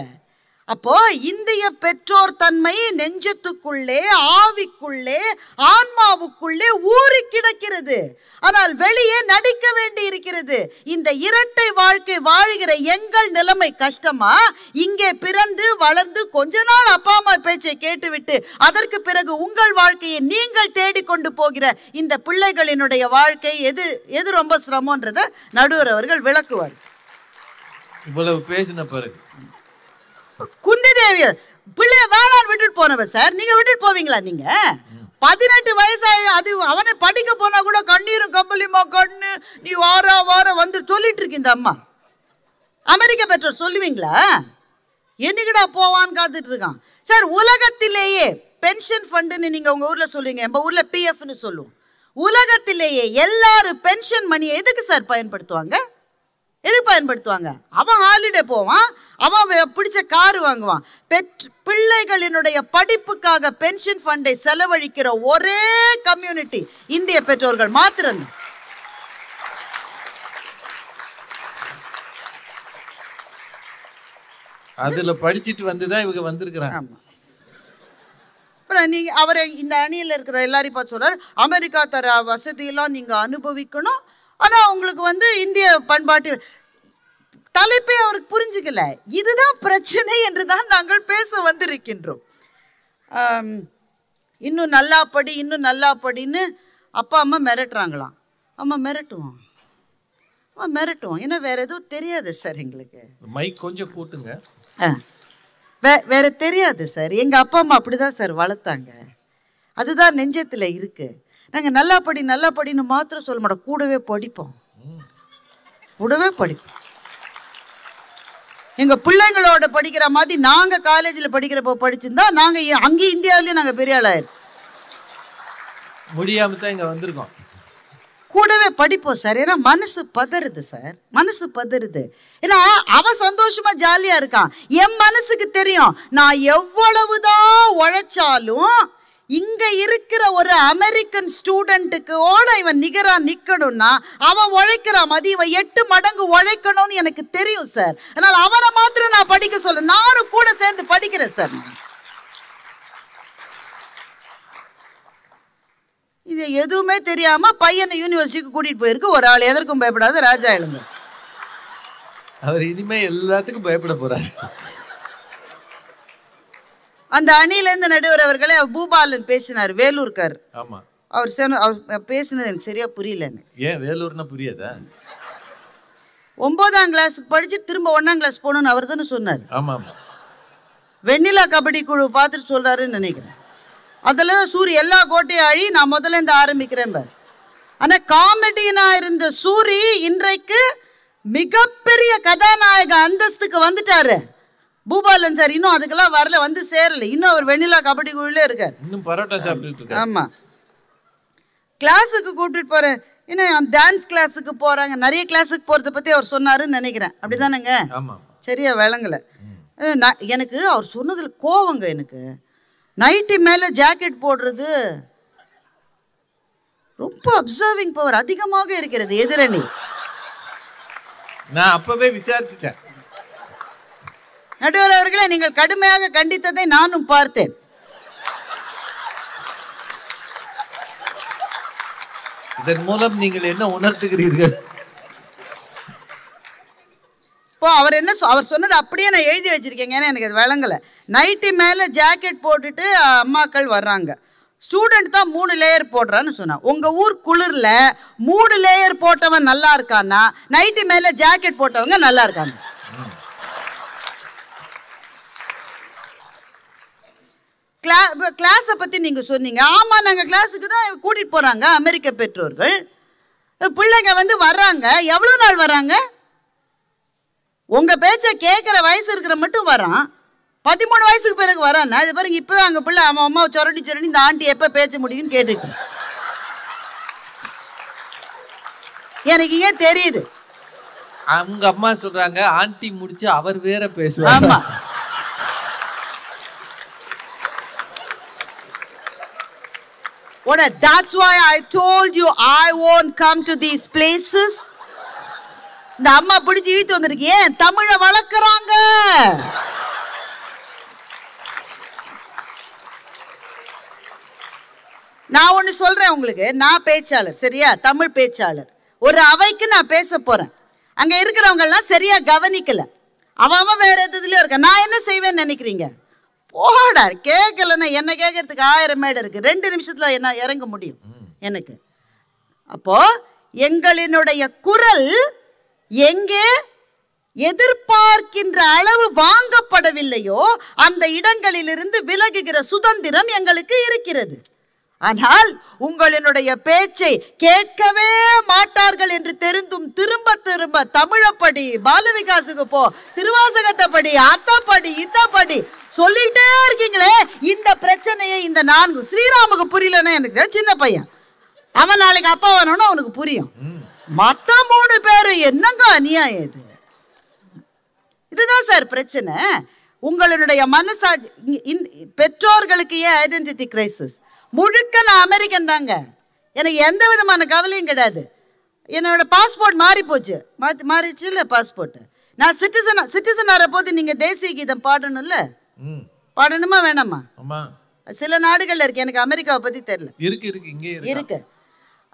அப்போ இந்திய பெற்றோர் தன்மை நெஞ்சத்துக்குள்ளே, ஆவிக்குள்ளே, ஆன்மாவுக்குள்ளே ஊறி கிடக்கிறது. ஆனால் வெளியே நடிக்க வேண்டி இருக்கிறது. இந்த இரட்டை வாழ்க்கை வாழுகிற எங்கள் நிலைமை கஷ்டமா? இங்கே பிறந்து வளர்ந்து கொஞ்ச நாள் அப்பா அம்மா பேச்சை கேட்டுவிட்டு அதற்கு பிறகு உங்கள் வாழ்க்கையை நீங்கள் தேடிக்கொண்டு போகிற இந்த பிள்ளைகளினுடைய வாழ்க்கை எது ரொம்ப சிரமன்றத நடுவர் அவர்கள் விளக்குவார். இவ்வளவு பேசின பிறகு குந்தி தேவி பிள்ளைய வேளாண் விட்டுட்டு போனவ சார், நீங்க விட்டுட்டு போவீங்களா? நீங்க 18 வயசாயி அது அவனை படிக்க போனா கூட கண்ணீரும் கம்பளியுமா கண்ணு நீ வார வந்து சொல்லிட்டு இருக்கு இந்த அம்மா. அமெரிக்க பெற்றோர் சொல்லுவீங்களா? என்னைக்குடா போவான்னு காத்துட்டு இருக்கான் சார். உலகத்திலேயே பென்ஷன் ஃபண்டுன்னு நீங்க உங்க ஊர்ல சொல்லுவீங்க, நம்ம ஊர்ல பிஎஃப்னு சொல்லுவோம். உலகத்திலேயே எல்லாரும் பென்ஷன் மணியை எதுக்கு சார் பயன்படுத்துவாங்க? எது பயன்படுத்துவாங்க? அவன் ஹாலிடே போவான், அவன் பிடிச்ச கார் வாங்குவான். பிள்ளைகளினுடைய படிப்புக்காக பென்ஷன் ஃபண்டை செலவழிக்கிற ஒரே கம்யூனிட்டி இந்திய பெற்றோர்கள் மாத்திரம். அதுல படிச்சுட்டு வந்துதான் இவங்க வந்திருக்கிறாங்க. அப்புறம் நீங்க அவரை இந்த அணியில் இருக்கிற எல்லாரையும் பார்த்து சொல்றாரு, அமெரிக்கா தர வசதியெல்லாம் நீங்க அனுபவிக்கணும், ஆனா உங்களுக்கு இந்திய பண்பாட்டு தலைப்பே அவருக்கு புரிஞ்சுக்கல. இதுதான் பிரச்சனை என்றுதான் நாங்கள் பேச வந்திருக்கின்றோம். இன்னும் நல்லா படி, இன்னும் நல்லா படின்னு அப்பா அம்மா மிரட்டுறாங்களாம். அம்மா மிரட்டுவோம், மிரட்டுவோம், ஏன்னா வேற எதுவும் தெரியாது சார் எங்களுக்கு. மைக் கொஞ்சம் கூட்டுங்க. வேற தெரியாது சார். எங்க அப்பா அம்மா அப்படிதான் சார் வளர்த்தாங்க. அதுதான் நெஞ்சத்துல இருக்கு. நாங்கள் நல்லா படின்னு மாத்திரம் சொல்ல மாட்டோம், கூடவே படிப்போம். எங்கள் பிள்ளைங்களோட படிக்கிற மாதிரி நாங்கள் காலேஜில் படிக்கிறப்போ படிச்சிருந்தா நாங்கள் அங்கேயும் இந்தியாவிலேயும் நாங்கள் பெரிய ஆளாயிரும். முடியாம தான் இங்கே வந்திருக்கோம். கூடவே படிப்போம் சார். ஏன்னா மனசு பதறுது சார், மனசு பதறுது. ஏன்னா அவன் சந்தோஷமா ஜாலியா இருக்கான். என் மனசுக்கு தெரியும் நான் எவ்வளவுதான் உழைச்சாலும் இங்க இருக்கிற ஒரு அமெரிக்கன் ஸ்டூடெண்ட்டுக்கோட இவன் நிகரா நிக்கணும்னா அவன் உழைக்கிற மாதிரி இவன் 8 மடங்கு உழைக்கணும்னு எனக்கு தெரியும் சார். அதனால அவனை மாத்திரம் நான் படிக்க சொல்ல, நானும் கூட சேர்ந்து படிக்கிறேன் சார். இது எதுவுமே தெரியாம பையனை யூனிவர்சிட்டிக்கு கூட்டிட்டு போயிருக்கு ஒரு ஆள். எதற்கும் பயப்படாத ராஜா எழுங்க. அவர் இனிமே எல்லாத்துக்கும் பயப்பட போறாரு. அந்த அணியிலேருந்து நடுவர் அவர்களே பூபாலன் பேசினார், வேலூர்கார். ஆமா, அவர் பேசினது எனக்கு சரியா புரியல. ஏன் வேலூர்னா புரியாதா? 9ஆம் கிளாஸுக்கு படிச்சு திரும்ப 1ஆம் கிளாஸ் போகணும்னு அவர் தானே சொன்னார். ஆமா, வெண்ணிலா கபடி குழு பார்த்துட்டு சொல்றாருன்னு நினைக்கிறேன். அதில் சூரி எல்லா கோட்டையும் அழி நான் முதல்ல இருந்து ஆரம்பிக்கிறேன் பார். ஆனால் காமெடியனா இருந்த சூரி இன்றைக்கு மிகப்பெரிய கதாநாயக அந்தஸ்துக்கு வந்துட்டாரு. பூபாலன் சார் இன்னும் அதுக்கெல்லாம் வரல, வந்து சேரல. இன்னும் அவர் வெண்ணிலா கபடி குழுலே இருக்கார். இன்னும் பரோட்டா சாப்பிட்டு இருக்காரு. ஆமா, கிளாஸுக்கு கூப்பிட்டு போறேன். ஏன்னா டான்ஸ் கிளாஸுக்கு போறாங்க, நிறைய கிளாஸுக்கு போறதை பத்தி அவர் சொன்னாருன்னு நினைக்கிறேன். அப்படிதானங்க? சரியா விளங்கல எனக்கு. அவர் சொன்னதுல கோவங்க எனக்கு. நைட்டி மேல ஜாக்கெட் போடுறது ரொம்ப அப்சர்விங் பவர் அதிகமாக இருக்கிறது எதிரணி. நான் அப்பவே விசாரிச்சுட்டேன். நடுவர் அவர்களே, நீங்கள் கடுமையாக கண்டித்ததை நானும் பார்த்தேன். இதன் மூலம் நீங்கள் என்ன உணர்த்துகிறீர்கள்? இப்போ அவர் சொன்னது அப்படியே நான் எழுதி வச்சிருக்கேங்க. ஏன்னா எனக்கு அது விளங்கலை. நைட்டி மேலே ஜாக்கெட் போட்டுட்டு அம்மாக்கள் வர்றாங்க. ஸ்டூடெண்ட் தான் 3 லேயர் போடுறான்னு சொன்னான். உங்கள் ஊர் குளிரில் 3 லேயர் போட்டவன் நல்லா இருக்கான்னா நைட்டி மேலே ஜாக்கெட் போட்டவங்க நல்லா இருக்காங்க. கிளாஸை பற்றி நீங்கள் சொன்னீங்க. ஆமாம், நாங்கள் கிளாஸுக்கு தான் கூட்டிகிட்டு போகிறாங்க அமெரிக்க பெற்றோர்கள். பிள்ளைங்க வர்றாங்க. எவ்வளோ நாள் வர்றாங்க? உங்கள் பேச்சை கேட்குற வயசு இருக்கிற மட்டும் வரான். 13 வயசுக்கு பிறகு வரான்னா இது பாருங்க. இப்போவே அங்கே பிள்ளை அவன் அம்மாவை சொரண்டி இந்த ஆண்டி எப்போ பேச முடியும்னு கேட்டுட்டு எனக்கு இங்கே தெரியுது. அவங்க அம்மா சொல்றாங்க ஆண்டி முடிச்சு அவர் வேற பேசுவாங்க. ஆமா, that's why I told you I won't come to these places. இந்த அம்மா பிடிச்சி இழுத்து வந்திருக்கு. ஏன் தமிழை வளர்க்குறாங்க. நான் ஒன்று சொல்றேன் உங்களுக்கு, நான் பேச்சாளர் சரியா, தமிழ் பேச்சாளர். ஒரு அவைக்கு நான் பேச போறேன். அங்க இருக்கிறவங்க எல்லாம் சரியா கவனிக்கல, அவன் வேற எதுலயும் இருக்க. நான் என்ன செய்வேன்னு நினைக்கிறீங்க? போடா, கேட்கலன்னா என்ன கேட்கறதுக்கு 1000 மேடை இருக்கு. 2 நிமிஷத்துல என்ன இறங்க முடியும் எனக்கு? அப்போ எங்களினுடைய குரல் எங்கே எதிர்பார்க்கின்ற அளவு வாங்கப்படவில்லையோ அந்த இடங்களிலிருந்து விலகுகிற சுதந்திரம் எங்களுக்கு இருக்கிறது. ஆனால் உங்களினுடைய பேச்சை கேட்கவே மாட்டார்கள் என்று தெரிந்தும் திரும்ப திரும்ப தமிழப்படி, பாலவிகாசுக்கு போ, திருவாசகத்தை படி, அத்தப்படி, இத்தப்படி சொல்லிட்டே இருக்கீங்களே. இந்த பிரச்சனையை இந்த 4 ஸ்ரீராமுக்கு புரியலன்னா எனக்கு சின்ன பையன், அவன் நாளைக்கு அப்பா வரணும்னு அவனுக்கு புரியும். மற்ற 3 பேரு என்னங்க அநியாயம் இது? இதுதான் சார் பிரச்சனை. உங்களுடைய மனசாட்சி பெற்றோர்களுக்கு ஏன் ஐடென்டிட்டி கிரைசிஸ்? முழுக்க நான் அமெரிக்கன் தாங்க, எனக்கு எந்த விதமான கவலையும் கிடையாது. என்னோட பாஸ்போர்ட் மாறி போச்சு, மாறிச்சு இல்லை பாஸ்போர்ட். நான் சிட்டிசன் ஆகிற போது நீங்க தேசிய கீதம் பாடணும்ல, பாடணுமா வேணாமா? சில நாடுகள்ல இருக்கு, எனக்கு அமெரிக்காவை பத்தி தெரியல. இருக்கு.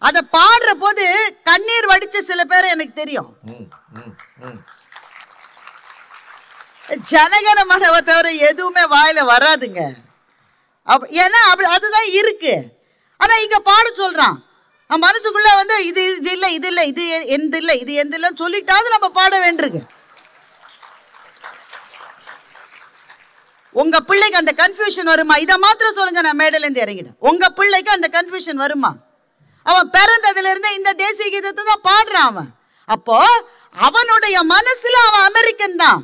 அத பாடுற போது கண்ணீர் வடிச்ச சில பேரை எனக்கு தெரியும். ஜனகணமனவை தவிர எதுவுமே வாயில வராதுங்க. ஏன்னா அதுதான் இருக்கு. ஆனா இங்க பாட சொல்றான், மனசுக்குள்ள வந்து இது இது இல்லை, இது இல்லை, இது எந்த இல்லை, இது எந்த இல்லைன்னு சொல்லிட்டாவது நம்ம பாட வேண்டியிருக்கு. உங்க பிள்ளைக்கு அந்த கன்ஃபியூஷன் வருமா? இதை மாத்திரம் சொல்லுங்க, நான் மேடையில இருந்து இறங்கிட்டேன். உங்க பிள்ளைக்கு அந்த கன்ஃபியூஷன் வருமா? அவன் பிறந்ததுல இருந்தே இந்த தேசிய கீதத்தை தான் பாடுறான் அவன். அப்போ அவனுடைய மனசுல அவன் அமெரிக்கன் தான்.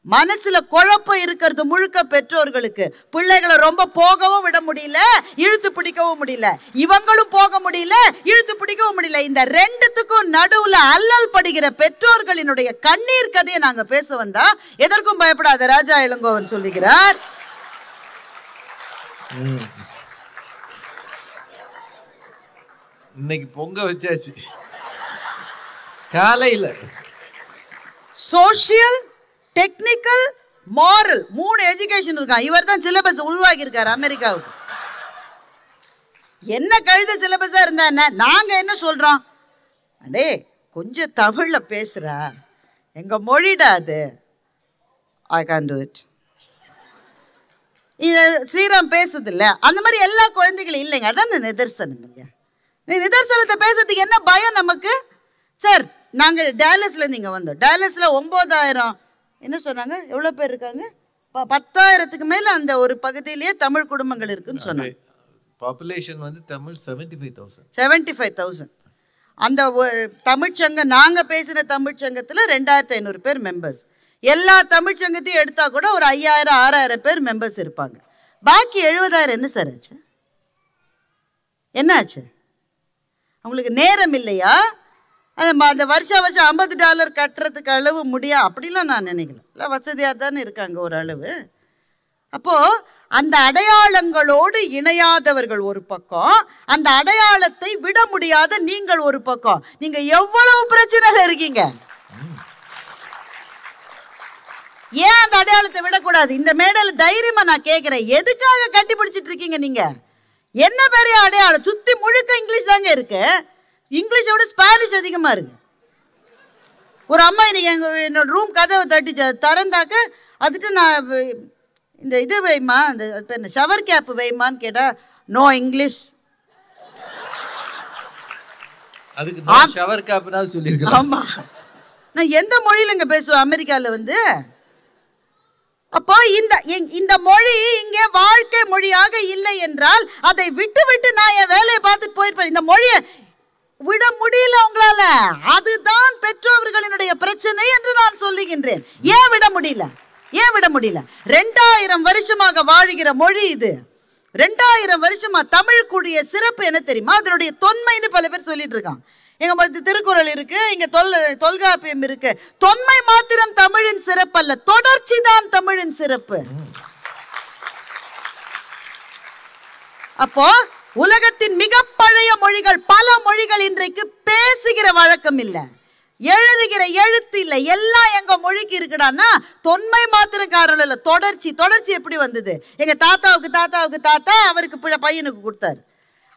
மனசுல குழப்பம் இருக்கிறது முழுக்க பெற்றோர்களுக்கு. பிள்ளைகளை ரொம்ப போகவும் விட முடியல, இழுத்து பிடிக்கவும் முடியல. இவங்களும் போக முடியல, இழுத்து பிடிக்கவும் முடியல. இந்த 2த்துக்கும் நடுவுல அல்லல் படுகிற பெற்றோர்களினுடைய கண்ணீர் கதையை நாங்க பேச வந்தா எதற்கும் பயப்படாத ராஜா இளங்கோவன் சொல்லுகிறார். இன்னைக்கு பொங்க வச்சாச்சு காலையில. சோசியல், டெக்னிக்கல், மாரல் 3 எஜுகேஷன் இருக்கான். இவர் தான் சிலபஸ் உருவாக்கி இருக்காரு அமெரிக்காவுக்கு. என்ன கழுத சிலபஸா இருந்தா என்ன? நாங்க என்ன சொல்றோம்? அடே கொஞ்சம் தமிழ்ல பேசுறா, எங்க மொழிடா அது. I can to it. இது ஸ்ரீராம் பேசுது இல்ல, அந்த மாதிரி எல்லா குழந்தைகளும் இல்லைங்க. அதான் நிதர்சனம் இல்லையா? நிதர்சனத்தை பேசுறதுக்கு என்ன பயம் நமக்கு? சார் நாங்கள் டேலஸ்ல இங்க வந்தோம். டேலஸ்ல 9000 என்ன சொன்னாங்க, எவ்வளவு பேர் இருக்காங்க? 10,000க்கு மேல அந்த ஒரு பகுதியிலேயே தமிழ் குடும்பங்கள் இருக்குன்னு சொன்னாங்க. பாப்புலேஷன் வந்து தமிழ் 75,000. அந்த தமிழ்ச்சங்கம், நாங்க பேசின தமிழ்ச்சங்கத்துல 2500 பேர் மெம்பர்ஸ். எல்லா தமிழ்ச்சங்கத்தையும் எடுத்தா கூட ஒரு 5000-6000 பேர் மெம்பர்ஸ் இருப்பாங்க. பாக்கி 70,000 என்ன சார் ஆச்சு? என்ன ஆச்சு? அவங்களுக்கு நேரம் இல்லையா? அந்த வருஷம் $50 கட்டுறதுக்கு அளவு முடியா? அப்படிலாம் நான் நினைக்கல. இல்லை, வசதியாக தானே இருக்காங்க ஒரு அளவு. அப்போ அந்த அடையாளங்களோடு இணையாதவர்கள் ஒரு பக்கம், அந்த அடையாளத்தை விட முடியாத நீங்கள் ஒரு பக்கம். நீங்க எவ்வளவு பிரச்சனைல இருக்கீங்க. ஏன் அந்த அடையாளத்தை விடக்கூடாது? இந்த மேடையில தைரியமா நான் கேட்கிறேன், எதுக்காக கட்டி பிடிச்சிட்டு இருக்கீங்க நீங்க? என்ன பெரிய அடையாளம்? சுத்தி முழுக்க இங்கிலீஷ் தாங்க இருக்கு. இங்கிலீஷை விட ஸ்பானிஷ் அதிகமா இருக்கு. ஒரு அம்மா இன்னைக்கு என்னோட ரூம் கதவை தட்டி திறந்தாக்க அதுட்டு நான் இந்த இது வைமா, அந்த பேர் ஷவர் கேப் வைமான்னு கேட்டா நோ இங்கிலீஷ். அதுக்கு ஷவர் கேப்னா சொல்லிருக்கேன். ஆமா, நான் எந்த மொழியில இங்க பேசுவேன் அமெரிக்கால வந்து? அப்போ இந்த மொழி இங்கே வாழ்க்கை மொழியாக இல்லை என்றால் அதை விட்டு விட்டு நான் என் வேலையை பார்த்துட்டு போயிருப்பேன். இந்த மொழியை விட முடியல உங்களால. அதுதான் பெற்றோர்களினுடைய பிரச்சனை என்று நான் சொல்லுகின்றேன். ஏன் விட முடியல? 2000 வருஷமாக வாழுகிற மொழி இது. 2000 வருஷமா தமிழ் கூடிய சிறப்பு என்ன தெரியுமா? அதனுடைய தொன்மைன்னு பல பேர் சொல்லிட்டு இருக்காங்க. எங்க திருக்குறள் இருக்கு, இங்க தொல்காப்பியம் இருக்கு. தொன்மை மாத்திரம் தமிழின் சிறப்பு அல்ல, தொடர்ச்சி தான் தமிழின் சிறப்பு. அப்போ உலகத்தின் மிக பழைய மொழிகள், பல மொழிகள் இன்றைக்கு பேசுகிற வழக்கம் இல்லை, எழுதுகிற எழுத்து இல்லை. எல்லாம் எங்க மொழிக்கு இருக்குடான்னா தொன்மை மாத்திரம் காரணம் இல்லை, தொடர்ச்சி. தொடர்ச்சி எப்படி வந்தது? எங்க தாத்தாவுக்கு தாத்தா அவருக்கு பையனுக்கு கொடுத்தாரு.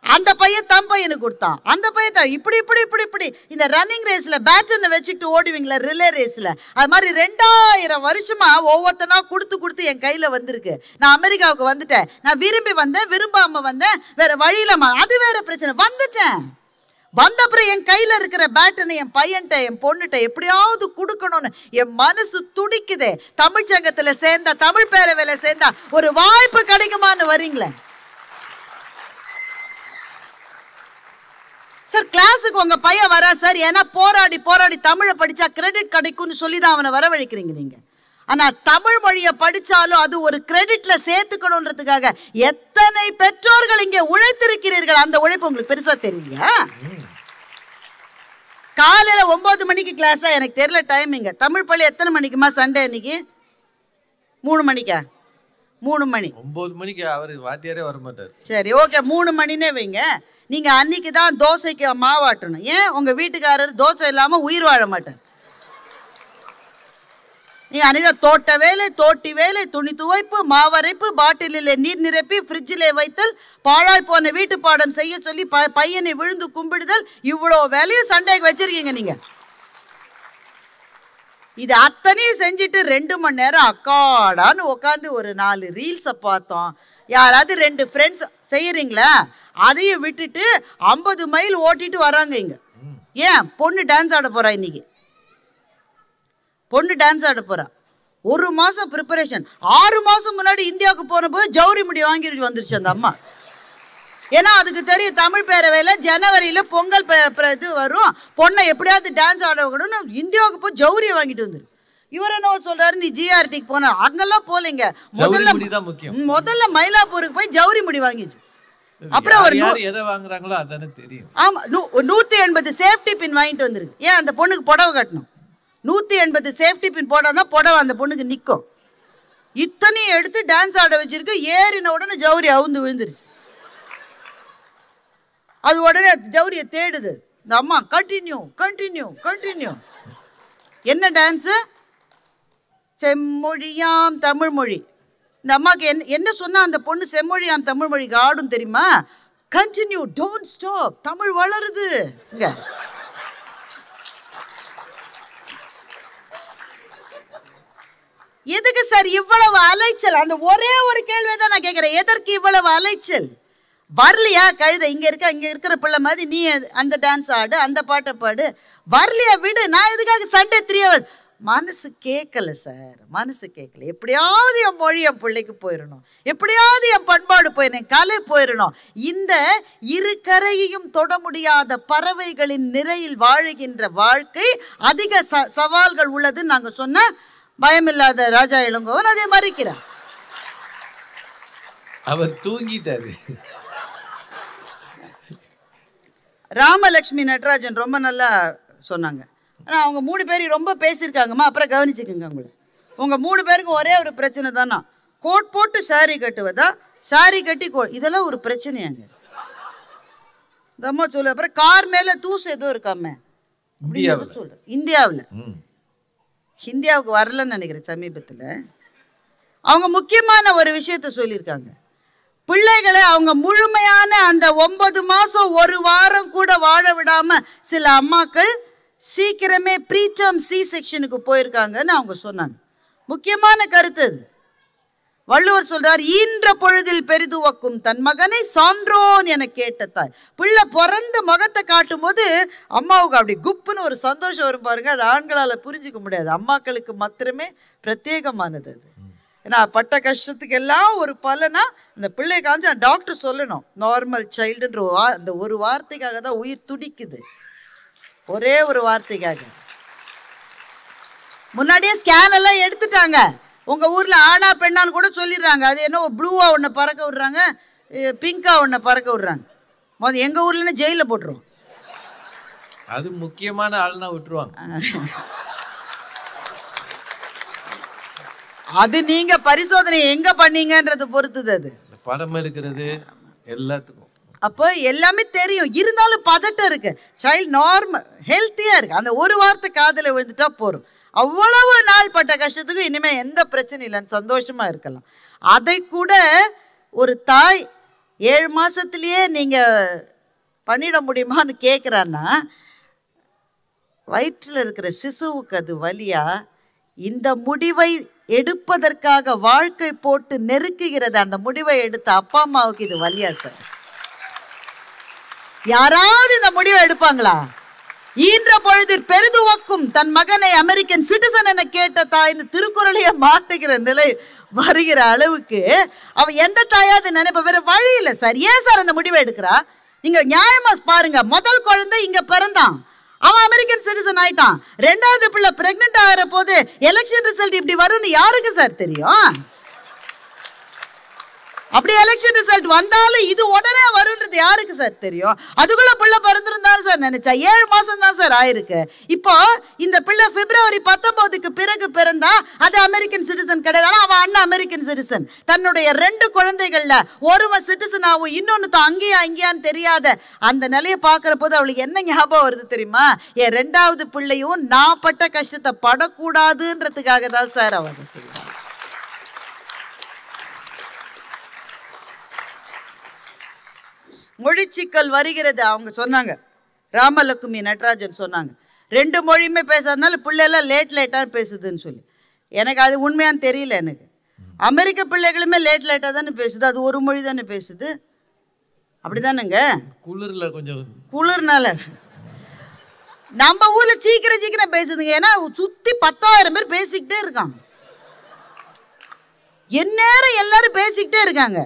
அந்த பையன் தம் பையனுக்கு கொடுத்தான், அந்த பையன் தான் இப்படி இப்படி இப்படி இப்படி. இந்த ரன்னிங் ரேஸ்ல பேட்டனை வச்சுக்கிட்டு ஓடுவீங்களா, ரிலே ரேஸ்ல, அது மாதிரி 2000 வருஷமா ஒவ்வொருத்தனா கொடுத்து என் கையில வந்திருக்கு. நான் அமெரிக்காவுக்கு வந்துட்டேன், நான் விரும்பி வந்தேன், விரும்பாம வந்தேன், வேற வழியில அது வேற பிரச்சனை. வந்துட்டேன், வந்த அப்புறம் என் கையில இருக்கிற பேட்டனை என் பையன்ட்ட என் பொண்ணுட்ட எப்படியாவது கொடுக்கணும்னு என் மனசு துடிக்குதே. தமிழ்ச்சங்கத்துல சேர்ந்தா, தமிழ் பேரவையில சேர்ந்தா ஒரு வாய்ப்பு கிடைக்குமான்னு வரீங்களே சார். கிளாஸுக்கு உங்க பையன் வரா சார், ஏன்னா போராடி போராடி தமிழை படிச்சா கிரெடிட் கிடைக்கும்னு சொல்லி தான் அவனை வரவழைக்கிறீங்க நீங்க. ஆனா தமிழ் மொழியை படிச்சாலும் அது ஒரு கிரெடிட்ல சேர்த்துக்கணும்ன்றதுக்காக எத்தனை பெற்றோர்கள் இங்கே உழைத்திருக்கிறீர்கள். அந்த உழைப்பு உங்களுக்கு பெருசா தெரியலையா? காலையில 9 மணிக்கு கிளாஸா, எனக்கு தெரியல டைமிங்க. தமிழ் பள்ளி எத்தனை மணிக்குமா சண்டே அன்னைக்கு? 3 மணிக்கா? 3 மணி. 9 மணிக்கு அவரு வாத்தியாரே வர மாட்டார். சரி, ஓகே, 3 மணினே வைங்க. நீங்க அன்னைக்கு தான் தோசைக்கு மாவாட்டணும். ஏன்? உங்க வீட்டுக்காரர் தோசை இல்லாம உயிர் வாழ மாட்டார். நீங்க அன்னைக்கு தோட்ட வேலை, தோட்டி வேலை, துணி துவைப்பு, மாவரைப்பு, பாட்டிலில் நீர் நிரப்பி ஃப்ரிட்ஜிலே வைத்தல், பாழாய் போன வீட்டு பாடம் செய்ய சொல்லி பையனை விழுந்து கும்பிடுதல், இவ்வளோ வேலையும் சண்டைக்கு வச்சிருக்கீங்க நீங்க. இது அத்தனையும் செஞ்சுட்டு 2 மணி நேரம் அக்காடான்னு உட்காந்து ஒரு 4 ரீல்ஸை பார்த்தோம். யாராவது 2 ஃப்ரெண்ட்ஸ் செய்யறீங்களா? அதையும் விட்டுட்டு 50 மைல் ஓட்டிட்டு வராங்க இங்க. ஏன்? பொண்ணு டான்ஸ் ஆட போறா இன்னைக்கு. பொண்ணு டான்ஸ் ஆட போறா. 1 மாசம் ப்ரிப்பரேஷன். 6 மாசம் முன்னாடி இந்தியாவுக்கு போன போது ஜவுரி முடி வாங்கிட்டு வந்துருச்சு அந்த அம்மா. ஏன்னா அதுக்கு தெரியும் தமிழ் பேரவையில் ஜனவரியில பொங்கல் இது வரும், பொண்ணை எப்படியாவது டான்ஸ் ஆட விடணும்னு இந்தியாவுக்கு போய் ஜவுரியை வாங்கிட்டு வந்துரு. இவர் என்ன சொல்றாரு, நீ ஜிஆர்டிக்கு போன, அங்கெல்லாம் போலீங்க, முதல்ல மயிலாப்பூருக்கு போய் ஜவுரி முடி வாங்கிச்சு. அப்புறம் ஒரு எதை வாங்குறாங்களோ அதானே தெரியும். ஆமா, 180 சேஃப்டி பின் வாங்கிட்டு வந்துருக்கு. ஏன்? அந்த பொண்ணுக்கு புடவை கட்டணும். 180 சேஃப்டி பின் போடாதான் புடவை அந்த பொண்ணுக்கு நிற்கும். இத்தனையும் எடுத்து டான்ஸ் ஆட வச்சிருக்கு. ஏறின உடனே ஜவுரி அவுந்து விழுந்துருச்சு. அது உடனே ஜவுரியை தேடுது இந்த அம்மா. Continue continue continue. என்ன டான்ஸு? செம்மொழியாம் தமிழ் மொழி. இந்த அம்மாவுக்கு என்ன சொன்னா அந்த பொண்ணு செம்மொழியாம் தமிழ் மொழிக்கு ஆடும் தெரியுமா? கண்டினியூ, டோன்ட் ஸ்டாப், தமிழ் வளருது. இங்க எதுக்கு சார் இவ்வளவு அலைச்சல்? அந்த ஒரே ஒரு கேள்விதான் நான் கேட்கிறேன். எதற்கு இவ்வளவு அலைச்சல்? வரலையா கழுத? இங்க இருக்கிற பிள்ளை மாதிரி நீ அந்த டான்ஸ் ஆடு, அந்த பாட்டை பாடு. வரலையா விடு. நான் எதுக்காக சண்டே 3 hours? மனசு கேட்கல சார், மனசு கேட்கல. எப்படியாவது என் மொழி என் பிள்ளைக்கு போயிடணும், எப்படியாவது என் பண்பாடு போயிடணும், கலை போயிடணும். இந்த 2 கரையையும் தொட முடியாத பறவைகளின் நிறையில் வாழுகின்ற வாழ்க்கை அதிக சவால்கள் உள்ளதுன்னு நாங்க சொன்ன பயமில்லாத ராஜா இளங்கோவன் அதை மறுக்கிறார். அவர் தூங்கிட்டாரு. ராமலட்சுமி நடராஜன் ரொம்ப நல்லா சொன்னாங்க. ஆனால் அவங்க 3 பேரையும் ரொம்ப பேசியிருக்காங்கம்மா, அப்புறம் கவனிச்சுக்கோங்க. உங்கள் 3 பேருக்கும் ஒரே ஒரு பிரச்சனை தானா, கோட் போட்டு சாரி கட்டுவதா, சாரி கட்டி இதெல்லாம் ஒரு பிரச்சனையாங்க. இந்த அம்மா சொல்லு. அப்புறம் கார் மேலே தூசு எதுவும் இருக்காமே சொல்ற. இந்தியாவுக்கு வரலன்னு நினைக்கிறேன். சமீபத்தில் அவங்க முக்கியமான ஒரு விஷயத்த சொல்லியிருக்காங்க. பிள்ளைகளை அவங்க முழுமையான அந்த 9 மாசம் 1 வாரம் கூட வாழ விடாம சில அம்மாக்கள் சீக்கிரமே ப்ரீடம் சி செக்ஷனுக்கு போயிருக்காங்கன்னு அவங்க சொன்னாங்க. முக்கியமான கருத்து அது. வள்ளுவர் சொல்றார், ஈன்ற பொழுதில் பெரிதுவக்கும் தன் மகனை சான்றோன் என கேட்ட தாய். பிள்ளை பிறந்த முகத்தை காட்டும் போது அம்மாவுக்கு அப்படி குப்புன்னு ஒரு சந்தோஷம் வரும் பாருங்க. அது ஆண்களால புரிஞ்சிக்க முடியாது, அம்மாக்களுக்கு மாத்திரமே பிரத்யேகமானது அது. ஏன்னா பட்ட கஷ்டத்துக்கு எல்லாம் ஒரு பலனா இந்த பிள்ளை காமிச்சு டாக்டர் சொல்லணும் நார்மல் சைல்டுன்ற அந்த ஒரு வார்த்தைக்காக தான் உயிர் துடிக்குது. ஒரே ஒரு வார்த்தைக்காக. முன்னாடியே ஸ்கேன் எல்லாம் எடுத்துட்டாங்க. உங்க ஊர்ல ஆனா பெண்ணான்னு கூட சொல்லிடுறாங்க. அது என்ன ப்ளூவா ஒன்ன பறக்க விடுறாங்க, பிங்கா ஒன்ன பறக்க விடுறாங்க. முதல்ல எங்க ஊர்ல ஜெயில போட்டுருவோம். அது முக்கியமான ஆள்னா விட்டுருவாங்க. அது நீங்க பரிசோதனை எங்க பண்ணீங்கன்றத பொறுத்தது. அது படம் எடுக்கிறது எல்லாத்துக்கும் அப்போ எல்லாமே தெரியும். இருந்தாலும் பதட்டம் இருக்கு. சைல்டு நார்மல் ஹெல்த்தியா இருக்கு. அந்த ஒரு வார்த்தை காதல விழுந்துட்டா போறோம். அவ்வளவு நாள் பட்ட கஷ்டத்துக்கு இனிமே எந்த பிரச்சனையும் இல்லைன்னு சந்தோஷமா இருக்கலாம். அதை கூட ஒரு தாய் 7 மாசத்திலேயே நீங்க பண்ணிட முடியுமான்னு கேட்குறான்னா, வயிற்றில் இருக்கிற சிசுவுக்கு அது வலியா? இந்த முடிவை எடுப்பதற்காக வாழ்க்கை போட்டு நெருக்குகிறது, அந்த முடிவை எடுத்த அப்பா அம்மாவுக்கு இது வலியா சார்? யாராவது இந்த முடிவை எடுப்பாங்களா? ஈன்ற பொழுதில் பெரிதுவக்கும் தன் மகனை அமெரிக்கன் சிட்டிசன் என கேட்ட தாய்னு திருக்குறளையே மாட்டுகிற நிலை வருகிற அளவுக்கு அவ எந்த தாயாவது நினைப்ப? வேற வழி இல்லை சார். ஏன் சார் அந்த முடிவை எடுக்கிறா? நீங்க நியாயமா பாருங்க. முதல் குழந்தை இங்க பிறந்தான், அவன் அமெரிக்கன் சிட்டிசன் ஆயிட்டான். 2வது பிள்ளை பிரெக்னென்ட் ஆகிற போது எலெக்ஷன் ரிசல்ட் இப்படி வரும்னு யாருக்கு சார் தெரியும்? அப்படி எலெக்ஷன் ரிசல்ட் வந்தாலும் இது உடனே வரும்ன்றது யாருக்கு சார் தெரியும்? அதுக்குள்ள பிள்ளை பிறந்திருந்தாரு சார் நினைச்சா. 7 மாசம் தான் சார் ஆயிருக்கு. இப்போ இந்த பிள்ளை பிப்ரவரி 19க்கு பிறகு பிறந்தா அது அமெரிக்கன் சிட்டிசன் கிடையாது. அவன் அண்ணன் அமெரிக்கன் சிட்டிசன். தன்னுடைய 2 குழந்தைகள்ல ஒருவன் சிட்டிசன் ஆகும், இன்னொன்னு தான் அங்கேயான்னு தெரியாத அந்த நிலையை பார்க்கிற போது அவளுக்கு என்ன ஞாபகம் வருது தெரியுமா? என் 2வது பிள்ளையும் நான் பட்ட கஷ்டத்தை படக்கூடாதுன்றதுக்காக தான் சார் அவங்க செய்வாங்க. மொழிச்சிக்கல் வருகிறது. அவங்க சொன்னாங்க, ராமலட்சுமி நடராஜன் சொன்னாங்க, 2 மொழியுமே பேசாதனால பிள்ளைலாம் லேட்டாக பேசுதுன்னு சொல்லி. எனக்கு அது உண்மையான்னு தெரியல. எனக்கு அமெரிக்க பிள்ளைகளுமே லேட்டாக தானே பேசுது, அது ஒரு மொழி தானே பேசுது. அப்படிதானுங்க? குளிர்னால நம்ம ஊர்ல சீக்கிரம் பேசுதுங்க. ஏன்னா சுத்தி 10,000 பேர் பேசிக்கிட்டே இருக்காங்க, எந்நேரம் எல்லாரும் பேசிக்கிட்டே இருக்காங்க.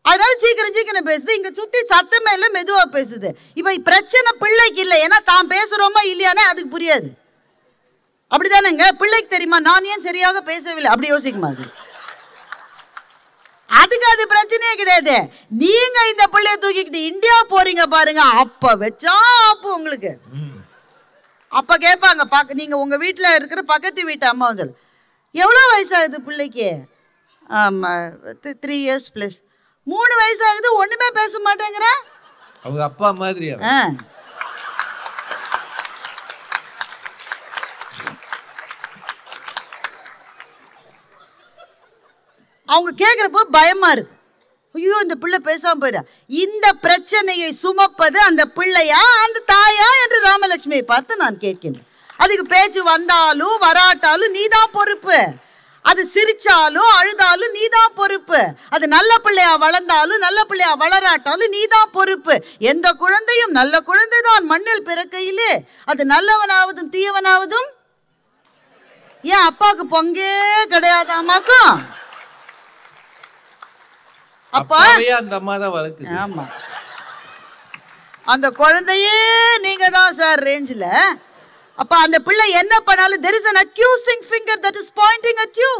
அதனால சீக்கிரம் பேசுது. இங்க சுத்தி சத்தமே இல்லை, மெதுவா பேசுது. இப்ப பிரச்சனை பிள்ளைக்கு இல்லை, ஏன்னா தான் பேசுறோமா இல்லையானே அதுக்கு புரியாது. அப்படிதானேங்க? பிள்ளைக்கு தெரியுமா நான் ஏன் சரியாக பேசவில்லை அப்படி யோசிக்குமா? அதுக்கு அது பிரச்சனையே கிடையாது. நீங்க இந்த பிள்ளைய தூக்கிக்கிட்டு இந்தியா போறீங்க பாருங்க, அப்ப வச்சா அப்போ உங்களுக்கு அப்ப கேட்பாங்க, நீங்க உங்க வீட்டுல இருக்கிற பக்கத்து வீட்டு அம்மா வந்து, எவ்வளவு வயசாகுது பிள்ளைக்கு? 3 years plus. 3 வயசாகுது, ஒண்ணுமே பேச மாட்டேங்கிற. அவங்க அப்பா மாதிரி. அவங்க கேட்கிறப்போ பயமா இருக்கு. ஐயோ இந்த பிள்ளை பேசாம போயிடா. இந்த பிரச்சனையை சுமப்பது அந்த பிள்ளையா அந்த தாயா என்று ராமலட்சுமியை பார்த்து நான் கேட்கிறேன். அதுக்கு பேச்சு வந்தாலும் வராட்டாலும் நீதான் பொறுப்பு. அது சிரிச்சாலும் அழுதாலும் நீதான் பொறுப்பு. அது நல்ல பிள்ளையா வளர்ந்தாலும் நல்ல பிள்ளையா வளராட்டாலும் நீதான் பொறுப்பு. எந்த குழந்தையும் நல்ல குழந்தைதான் மண்ணில் பிறக்கையிலே, அது நல்லவனாவதும் தீயவனாவதும் ஏன் அப்பாவுக்கு பங்கே கிடையாதாமாக்கும்? அப்பா அந்த அம்மா தான் வளர்க்குது. ஆமா, அந்த குழந்தையே நீங்க தான் சார் ரேஞ்சில். அப்ப அந்த பிள்ளை என்ன பண்ணாலும் there is an accusing finger that is pointing at you.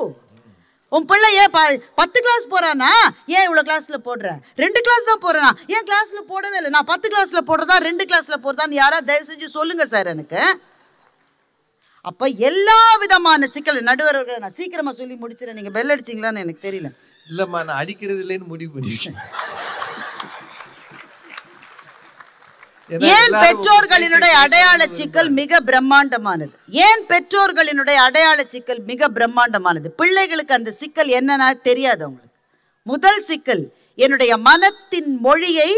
உன் பிள்ளை ஏன் 10 கிளாஸ் போறானா, ஏன் இவ்வளவு கிளாஸ்ல போடுற? 2 கிளாஸ் தான் போறானா, ஏன் கிளாஸ்ல போடவே இல்லை? நான் 10 கிளாஸ்ல போடுறதா 2 கிளாஸ்ல போடுறதான்னு யாராவது தயவு செஞ்சு சொல்லுங்க சார் எனக்கு. அப்ப எல்லா விதமான சிக்கல் நடுவர்கள், நான் சீக்கிரமா சொல்லி முடிச்சிடறேன், நீங்க பெல் அடிச்சிங்களான்னு எனக்கு தெரியல. இல்லம்மா, நான் அடிக்கிறது இல்லைன்னு முடிவு பண்ணிருக்கேன். ஏன் பெற்றோர்களினுடைய அடையாள சிக்கல் மிக பிரம்மாண்டமானது? ஏன் பெற்றோர்களினுடைய அடையாள சிக்கல் மிக பிரம்மாண்டமானது? பிள்ளைகளுக்கு அந்த சிக்கல் என்னன்னா தெரியாது அவங்களுக்கு. முதல் சிக்கல், என்னுடைய மனத்தின் மொழியை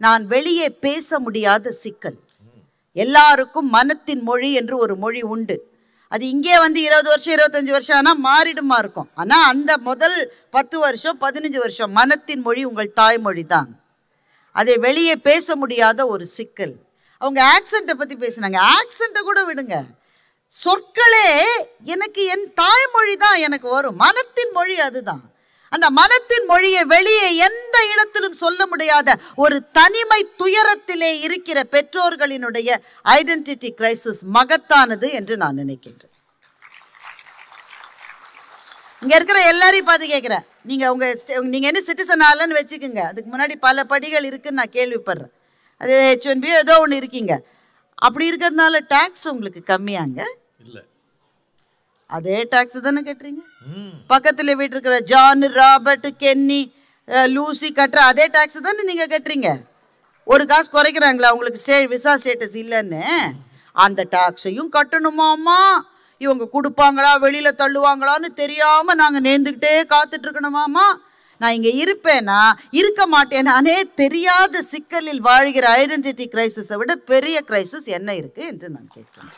நான் வெளியே பேச முடியாத சிக்கல். எல்லாருக்கும் மனத்தின் மொழி என்று ஒரு மொழி உண்டு. அது இங்கே வந்து 20 வருஷம் 25 வருஷம் ஆனால் மாறிடுமா இருக்கும். ஆனால் அந்த முதல் 10 வருஷம் 15 வருஷம் மனத்தின் மொழி உங்கள் தாய்மொழி தான். அதை வெளியே பேச முடியாத ஒரு சிக்கல். அவங்க ஆக்சென்ட்டை பற்றி பேசினாங்க. ஆக்சென்ட்டை கூட விடுங்க, சொற்களே எனக்கு என் தாய்மொழி தான் எனக்கு வரும். மனத்தின் மொழி அதுதான். அந்த மனத்தின் மொழியை வெளியே எந்த இடத்திலும் சொல்ல முடியாத ஒரு தனிமை துயரத்திலே இருக்கிற பெற்றோர்களினுடைய ஐடென்டிட்டி கிரைசிஸ் மகத்தானது என்று நான் நினைக்கின்றேன். இங்க இருக்கிற எல்லாரையும் பார்த்து கேட்கிறேன், நீங்க என்ன சிட்டிசன் ஆகலன்னு வச்சுக்கோங்க, அதுக்கு முன்னாடி பல படிகள் இருக்குன்னு நான் கேள்விப்படுறேன். அது H1B ஏதோ ஒன்று இருக்கீங்க. அப்படி இருக்கிறதுனால டாக்ஸ் உங்களுக்கு கம்மியாங்க? இல்லை, அதே டாக்ஸ் தானே கட்டுறீங்க. பக்கத்துல வீட்டு இருக்கிற ஜான், ராபர்ட், கென்னி, லூசி கட்டுற அதே டாக்ஸ் தானே நீங்க கட்டுறீங்க. ஒரு காசு குறைக்கிறாங்களா உங்களுக்கு விசா ஸ்டேட்டஸ் இல்லைன்னு? அந்த டாக்ஸையும் கட்டணுமாமா. இவங்க கொடுப்பாங்களா வெளியில தள்ளுவாங்களான்னு தெரியாம நாங்க நேர்ந்துக்கிட்டே காத்துட்டு இருக்கணுமாமா. நான் இங்கே இருப்பேனா இருக்க மாட்டேனானே தெரியாத சிக்கலில் வாழ்கிற ஐடென்டிட்டி கிரைசிஸை விட பெரிய கிரைசிஸ் என்ன இருக்கு என்று நான் கேட்கிறேன்.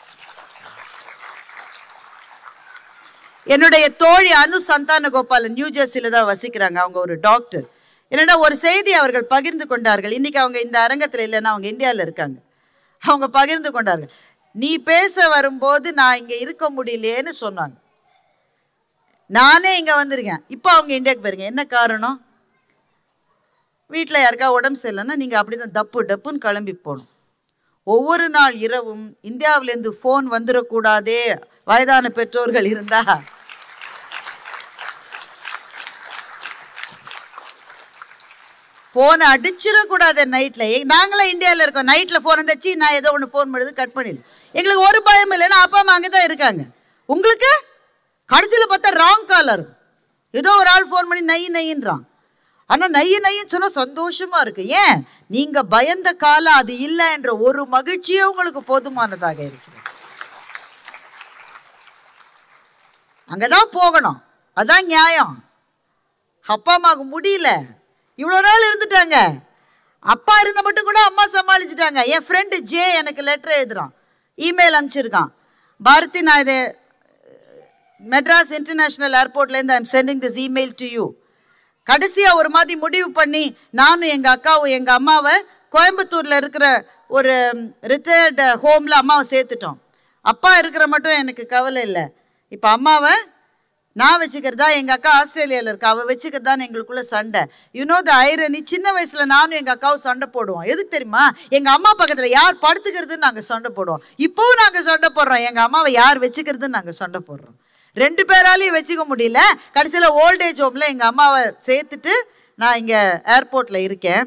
என்னுடைய தோழி அனு சந்தான கோபாலன் நியூ ஜெர்சியில தான் வசிக்கிறாங்க. அவங்க ஒரு டாக்டர். என்னடா ஒரு செய்தி அவர்கள் பகிர்ந்து கொண்டார்கள். இன்னைக்கு அவங்க இந்த அரங்கத்தில் இல்லைன்னா அவங்க இந்தியாவில் இருக்காங்க. அவங்க பகிர்ந்து கொண்டார்கள். நீ பேச வரும்போது நான் இங்கே இருக்க முடியலையேன்னு சொன்னாங்க. நானே இங்கே வந்திருக்கேன். இப்போ அவங்க இந்தியாவுக்கு போயிருங்க. என்ன காரணம்? வீட்டில் யாருக்கா உடம்பு சரியில்லைன்னா நீங்கள் அப்படி தான் டப்புன்னு கிளம்பி போகணும். ஒவ்வொரு நாள் இரவும் இந்தியாவிலேருந்து ஃபோன் வந்துடக்கூடாதே வயதான பெற்றோர்கள் இருந்தா ஃபோனை அடிச்சிடக்கூடாது. நைட்டில் நாங்களாம் இந்தியாவில் இருக்கோம். நைட்டில் ஃபோன் வந்துச்சு, நான் ஏதோ ஒன்று ஃபோன் பண்ணுறது கட் பண்ணிடு. எங்களுக்கு ஒரு பயம் இல்லைன்னா அப்பா அம்மா அங்கே தான் இருக்காங்க. உங்களுக்கு கடைசியில் பார்த்தா ராங் காலர். ஏதோ ஒரு ஆள் ஃபோன் பண்ணி நையின்றான். ஆனால் நையின்னு சொன்னால் சந்தோஷமாக இருக்குது. ஏன்? நீங்கள் பயந்த காலம் அது இல்லை என்ற ஒரு மகிழ்ச்சியே உங்களுக்கு போதுமானதாக இருக்குது. அங்கே தான் போகணும். அதான் நியாயம். அப்பா அம்மாவுக்கு முடியல, இவ்வளோ நாள் இருந்துட்டாங்க. அப்பா இருந்த மட்டும் கூட அம்மா சமாளிச்சுட்டாங்க. என் ஃப்ரெண்டு ஜே எனக்கு லெட்டர் எழுதுறான், இமெயில் அனுப்பிச்சிருக்கான். பாரதி, நான் இது மெட்ராஸ் இன்டர்நேஷ்னல் ஏர்போர்ட்லேருந்து I'm sending this email to you. கடைசியாக ஒரு மாதிரி முடிவு பண்ணி நானும் எங்கள் அக்காவும் எங்கள் அம்மாவை கோயம்புத்தூரில் இருக்கிற ஒரு ரிட்டையர்டு ஹோமில் அம்மாவை சேர்த்துட்டோம். அப்பா இருக்கிற மட்டும் எனக்கு கவலை இல்லை. இப்போ அம்மாவை நான் வச்சுக்கிறதா, எங்கள் அக்கா ஆஸ்திரேலியாவில் இருக்கா, அவள் வச்சுக்கிறதான்னு எங்களுக்குள்ள சண்டை. யூனோ த ஐரனி, சின்ன வயசில் நானும் எங்கள் அக்காவும் சண்டை போடுவோம். எதுக்கு தெரியுமா? எங்கள் அம்மா பக்கத்தில் யார் படுத்துக்கிறதுன்னு நாங்கள் சண்டை போடுவோம். இப்போவும் நாங்கள் சண்டை போடுறோம். எங்கள் அம்மாவை யார் வச்சுக்கிறதுன்னு நாங்கள் சண்டை போடுறோம். 2 பேராலையும் வச்சுக்க முடியல. கடைசியில் ஓல்டேஜ் ஹோமில் எங்கள் அம்மாவை சேர்த்துட்டு நான் இங்கே ஏர்போர்ட்டில் இருக்கேன்.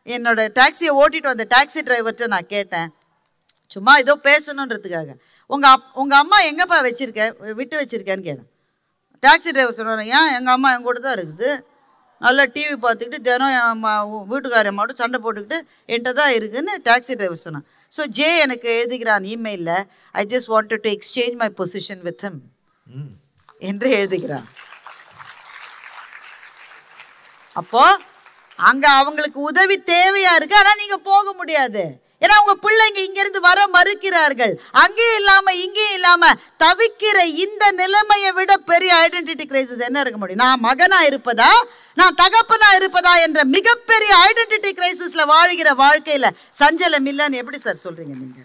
என்னோடய டாக்ஸியை ஓட்டிகிட்டு வந்த டாக்ஸி டிரைவர்கிட்ட நான் கேட்டேன், சும்மா ஏதோ பேசணுன்றதுக்காக, உங்கள் அம்மா எங்கேப்பா விட்டு வச்சுருக்கேன்னு கேட்டேன். டாக்ஸி டிரைவர் சொன்னார், ஏன் எங்கள் அம்மா என் கூட தான் இருக்குது, நல்லா டிவி பார்த்துக்கிட்டு தினம் என் வீட்டுக்காரன் மட்டும் சண்டை போட்டுக்கிட்டு என்கிட்ட தான் இருக்குதுன்னு டாக்ஸி டிரைவர் சொன்னான். ஸோ ஜே எனக்கு எழுதுகிறான் இமெயிலில், I just wanted to exchange my position with him என்று எழுதுகிறான். அப்போது அங்கே அவங்களுக்கு உதவி தேவையாக இருக்குது, ஆனால் நீங்கள் போக முடியாது. ஏன்னா உங்க பிள்ளைங்க இங்கிருந்து வர மறுக்கிறார்கள். அங்கே இல்லாம இங்கே இல்லாம தவிக்கிற இந்த நிலைமையை விட பெரிய ஐடென்டிட்டி கிரைசிஸ் என்ன இருக்க முடியும்? நான் மகனா இருப்பதா, நான் தகப்பனா இருப்பதா என்ற மிகப்பெரிய ஐடென்டிட்டி கிரைசிஸ்ல வாழ்கிற வாழ்க்கையில சஞ்சலம் இல்லைன்னு எப்படி சார் சொல்றீங்க நீங்க?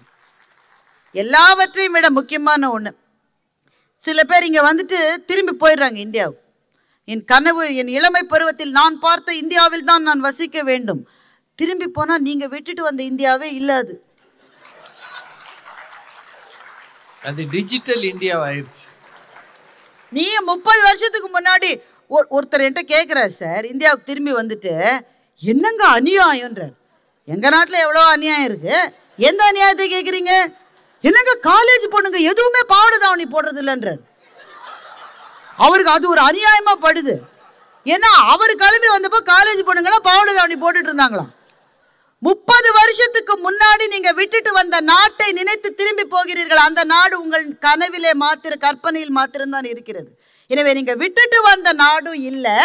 எல்லாவற்றையும் விட முக்கியமான ஒண்ணு, சில பேர் இங்க வந்துட்டு திரும்பி போயிடுறாங்க இந்தியாவுக்கு. என் கனவு, என் இளமை பருவத்தில் நான் பார்த்த இந்தியாவில் தான் நான் வசிக்க வேண்டும். திரும்பி போனா நீங்க விட்டுட்டு வந்த இந்தியாவே இல்லாது. அது டிஜிட்டல் இந்தியா ஆயிடுச்சு. நீ 30 வருஷத்துக்கு முன்னாடி ஒருத்தர் என்கிட்ட கேட்கிறார், சார் இந்தியாவுக்கு திரும்பி வந்துட்டு என்னங்க அநியாயம்ன்றார். எங்க நாட்டில் எவ்வளோ அநியாயம் இருக்கு, எந்த அநியாயத்தை கேட்குறீங்க? என்னங்க காலேஜ் பொண்ணுங்க எதுவுமே பாவாடை தாவணி போடுறது இல்லைன்றார். அவருக்கு அது ஒரு அநியாயமா படுது. ஏன்னா அவர் கிளம்பி வந்தப்போ காலேஜ் பொண்ணுங்களாம் பாவாடை தாவணி போட்டுட்டு இருந்தாங்களாம். 30 வருஷத்துக்கு முன்னாடி நீங்க விட்டுட்டு வந்த நாட்டை நினைத்து திரும்பி போகிறீர்கள். அந்த நாடு உங்கள் கனவிலே கற்பனையில் மாத்திரம்தான் இருக்கிறது. எனவே நீங்க விட்டுட்டு வந்த நாடும் இல்லை,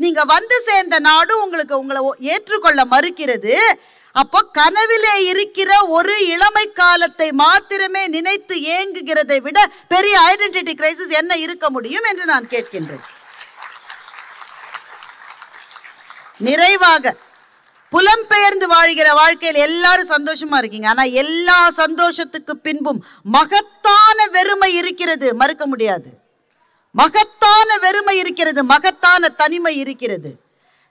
நீங்க வந்து சேர்ந்த நாடும் உங்களை ஏற்றுக்கொள்ள மறுக்கிறது. அப்போ கனவிலே இருக்கிற ஒரு இளமை காலத்தை மாத்திரமே நினைத்து ஏங்குகிறதை விட பெரிய ஐடென்டிட்டி கிரைசிஸ் என்ன இருக்க முடியும் என்று நான் கேட்கின்றேன். நிறைவாக புலம்பெயர்ந்து வாழ்கிற வாழ்க்கையில் எல்லாரும் சந்தோஷமா இருக்கீங்க. ஆனா எல்லா சந்தோஷத்துக்கு பின்பும் மகத்தான வெறுமை இருக்கிறது, மறுக்க முடியாது. மகத்தான வெறுமை இருக்கிறது, மகத்தான தனிமை இருக்கிறது.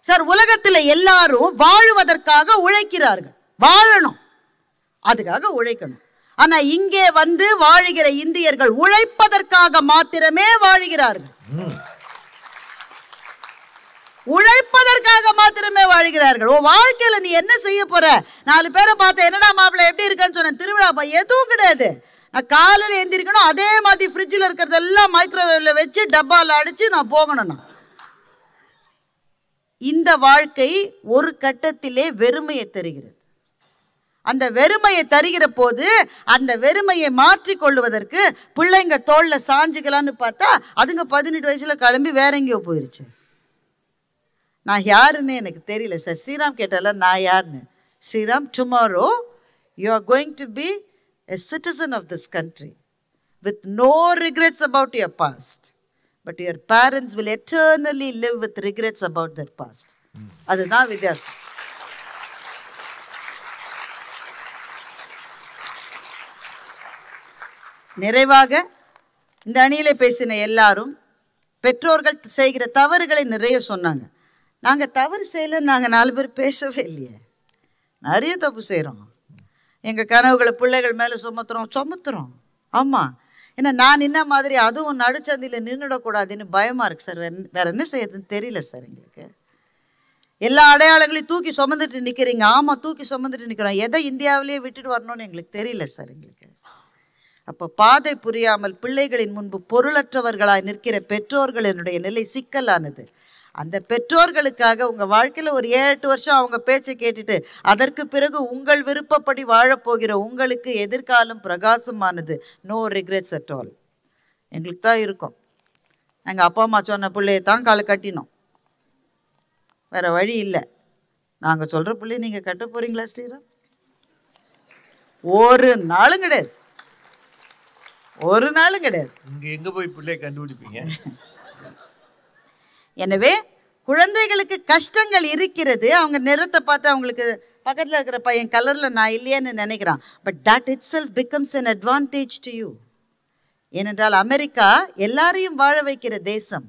சார், உலகத்தில் எல்லாரும் வாழுவதற்காக உழைக்கிறார்கள், வாழணும், அதுக்காக உழைக்கணும். ஆனா இங்கே வந்து வாழுகிற இந்தியர்கள் உழைப்பதற்காக மாத்திரமே வாழுகிறார்கள், உழைப்பதற்காக மாத்திரமே வாழ்கிறார்கள். உன் வாழ்க்கையில நீ என்ன செய்ய போற? 4 பேரை பார்த்த என்னடா மாப்பிள்ளை எப்படி இருக்கான்னு சொன்னேன், திருவிழா எதுவும் கிடையாது. நான் காலையில் எந்திரிக்கணும், அதே மாதிரி ஃப்ரிட்ஜில் இருக்கிறதெல்லாம் மைக்ரோவேவ்ல வச்சு டப்பாவில் அடிச்சு நான் போகணும். நான் இந்த வாழ்க்கை ஒரு கட்டத்திலே வெறுமையை தருகிறது. அந்த வெறுமையை தருகிற போது அந்த வெறுமையை மாற்றிக்கொள்வதற்கு பிள்ளைங்க தோளில் சாஞ்சுக்கலான்னு பார்த்தா அதுங்க 18 வயசுல கிளம்பி வேற எங்கேயோ போயிருச்சு. நான் யாருன்னு எனக்கு தெரியல சார். ஸ்ரீராம் கேட்டால நான் யாருன்னு. Sriram, tomorrow you are going to be a citizen of this country with no regrets about your past, but your parents will eternally live with regrets about their past. அதுதான் வித்தியாசம். நிறைவாக இந்த அணியிலே பேசின எல்லாரும் பெற்றோர்கள் செய்கிற தவறுகளை நிறைய சொன்னாங்க. நாங்கள் தவறு செய்யல, நாங்கள் 4 பேர் பேசவே இல்லையே. நிறைய தப்பு செய்கிறோம். எங்கள் கனவுகளை பிள்ளைகள் மேலே சுமத்துறோம். ஆமாம், ஏன்னா நான் நின்ன மாதிரி அதுவும் நடுச்சந்தியில் நின்றுடக்கூடாதுன்னு பயமாக இருக்குது சார். வேற என்ன செய்யறதுன்னு தெரியல சார் எங்களுக்கு. எல்லா அடையாளங்களையும் தூக்கி சுமந்துட்டு நிற்கிறீங்க. ஆமாம், தூக்கி சுமந்துட்டு நிற்கிறோம். எதை இந்தியாவிலேயே விட்டுட்டு வரணும்னு எங்களுக்கு தெரியல சார் எங்களுக்கு. அப்போ பாதை புரியாமல் பிள்ளைகளின் முன்பு பொருளற்றவர்களாய் நிற்கிற பெற்றோர்களினுடைய நிலை சிக்கலானது. அந்த பெற்றோர்களுக்காக உங்கள் வாழ்க்கையில் ஒரு 7-8 வருஷம் அவங்க பேச்சை கேட்டுட்டு அதற்கு பிறகு உங்கள் விருப்பப்படி வாழப்போகிற உங்களுக்கு எதிர்காலம் பிரகாசமானது. No regrets at all. எங்களுக்கு தான் இருக்கும். எங்கள் அப்பா அம்மா சொன்ன பிள்ளையை தான் காலை கட்டினோம், வேறு வழி இல்லை. நாங்கள் சொல்கிற பிள்ளையை நீங்கள் கட்ட போகிறீங்களா ஸ்ரீராம்? ஒரு நாளும் கிடையாது, ஒரு நாளும் கிடையாது. இங்கே எங்கே போய் பிள்ளையை கண்டுபிடிப்பீங்க? எனவே குழந்தைகளுக்கு கஷ்டங்கள் இருக்கிறது. அவங்க நிறத்தை பார்த்து அவங்களுக்கு பக்கத்தில் இருக்கிற பையன் கலரில் நான் இல்லையேன்னு நினைக்கிறான். But that it self becomes an advantage to you. ஏனென்றால் அமெரிக்கா எல்லாரையும் வாழ வைக்கிற தேசம்.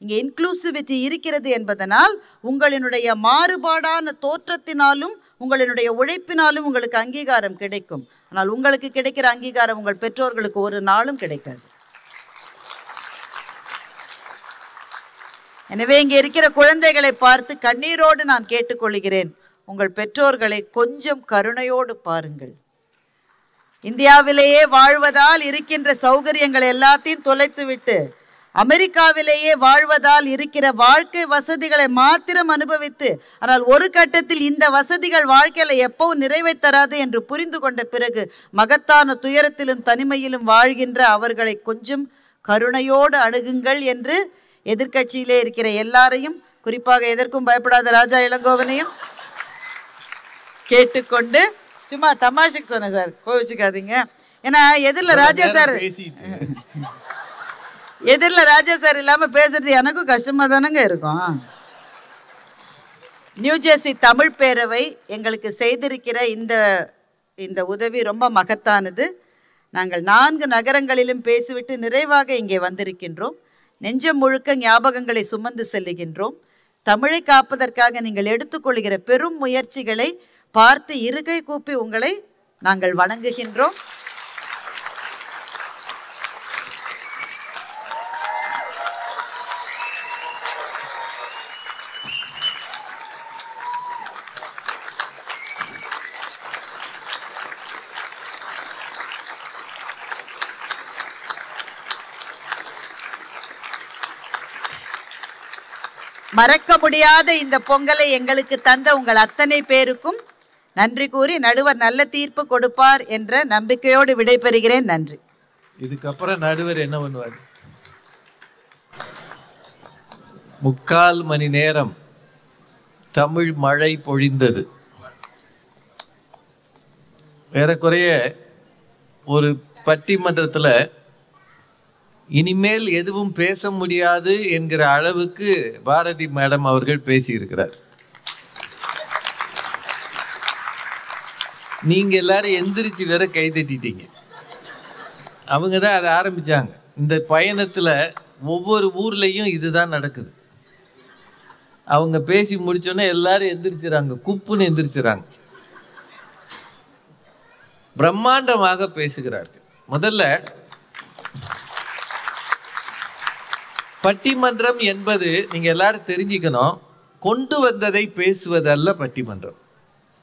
இங்கே இன்க்ளூசிவிட்டி இருக்கிறது என்பதனால் உங்களினுடைய மாறுபாடான தோற்றத்தினாலும் உங்களினுடைய உழைப்பினாலும் உங்களுக்கு அங்கீகாரம் கிடைக்கும். ஆனால் உங்களுக்கு கிடைக்கிற அங்கீகாரம் உங்கள் பெற்றோர்களுக்கு ஒரு நாளும் கிடைக்காது. எனவே இங்கே இருக்கிற குழந்தைகளை பார்த்து கண்ணீரோடு நான் கேட்டுக்கொள்கிறேன், உங்கள் பெற்றோர்களை கொஞ்சம் கருணையோடு பாருங்கள். இந்தியாவிலேயே வாழ்வதால் இருக்கின்ற சௌகரியங்கள் எல்லாத்தையும் தொலைத்துவிட்டு அமெரிக்காவிலேயே வாழ்வதால் இருக்கிற வாழ்க்கை வசதிகளை மாத்திரம் அனுபவித்து, ஆனால் ஒரு கட்டத்தில் இந்த வசதிகள் வாழ்க்கையில எப்பவும் நிறைவை தராது என்று புரிந்து கொண்ட பிறகு மகத்தான துயரத்திலும் தனிமையிலும் வாழ்கின்ற அவர்களை கொஞ்சம் கருணையோடு அணுகுங்கள் என்று எதிர்கட்சியிலே இருக்கிற எல்லாரையும், குறிப்பாக எதற்கும் பயப்படாத ராஜா இளங்கோவனையும் கேட்டுக்கொண்டு, சும்மா தமாஷுக்கு சொன்னேன் சார், கோவிச்சுக்காதீங்க. ஏன்னா எதிரில் ராஜா சார் இல்லாமல் பேசுறது எனக்கும் கஷ்டமாக தானங்க இருக்கும். நியூஜெர்சி தமிழ் பேரவை எங்களுக்கு செய்திருக்கிற இந்த உதவி ரொம்ப மகத்தானது. நாங்கள் 4 நகரங்களிலும் பேசிவிட்டு நிறைவாக இங்கே வந்திருக்கின்றோம். நெஞ்சம் முழுக்க ஞாபகங்களை சுமந்து செல்லுகின்றோம். தமிழை காப்பதற்காக நீங்கள் எடுத்துக்கொள்கிற பெரும் முயற்சிகளை பார்த்து இருகை கூப்பி உங்களை நாங்கள் வணங்குகின்றோம். மறக்க முடியாத இந்த பொங்கலை எங்களுக்கு தந்த உங்கள் அத்தனை பேருக்கும் நன்றி கூறி நடுவர் நல்ல தீர்ப்பு கொடுப்பார் என்ற நம்பிக்கையோடு விடைபெறுகிறேன். நன்றி. இதுக்கப்புறம் நடுவர் என்ன பண்ணுவார்? 3/4 மணி நேரம் தமிழ் மழை பொழிந்தது. ஏறக்குறைய ஒரு பட்டிமன்றத்தில் இனிமேல் எதுவும் பேச முடியாது என்கிற அளவுக்கு பாரதி மேடம் அவர்கள் பேசியிருக்கிறார். நீங்க எல்லாரும் எந்திரிச்சு வேற கை தட்டிட்டீங்க. அவங்க தான் அதை ஆரம்பிச்சாங்க. இந்த பயணத்துல ஒவ்வொரு ஊர்லயும் இதுதான் நடக்குது. அவங்க பேசி முடிச்சோன்னே எல்லாரும் எந்திரிச்சுறாங்க, குப்புன்னு எந்திரிச்சுறாங்க. பிரம்மாண்டமாக பேசுகிறார்கள். முதல்ல பட்டிமன்றம் என்பது நீங்க எல்லாரும் தெரிஞ்சுக்கணும், கொண்டு வந்ததை பேசுவதல்ல பட்டிமன்றம்.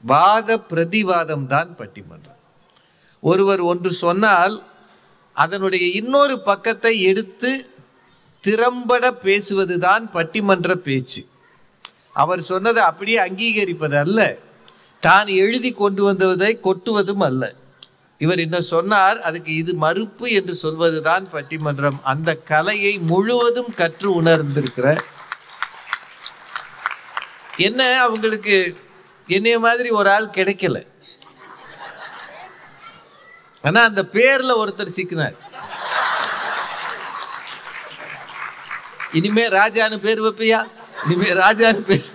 வாத பிரதிவாதம் தான் பட்டிமன்றம். ஒருவர் ஒன்று சொன்னால் அதனுடைய இன்னொரு பக்கத்தை எடுத்து திறம்பட பேசுவதுதான் பட்டிமன்ற பேச்சு. அவர் சொன்னதை அப்படியே அங்கீகரிப்பது அல்ல, தான் எழுதி கொண்டு வந்ததை கொட்டுவதும் அல்ல. இவர் என்ன சொன்னார், அதுக்கு இது மறுப்பு என்று சொல்வதுதான் பட்டிமன்றம். அந்த கலையை முழுவதும் கற்று உணர்ந்திருக்கிற என்ன அவங்களுக்கு என்னைய மாதிரி ஒரு ஆள் கிடைக்கல. ஆனா அந்த பேர்ல ஒருத்தர் சிக்கினார். இனிமே ராஜான்னு பேர் வைப்பியா? இனிமே ராஜான்னு பேர்.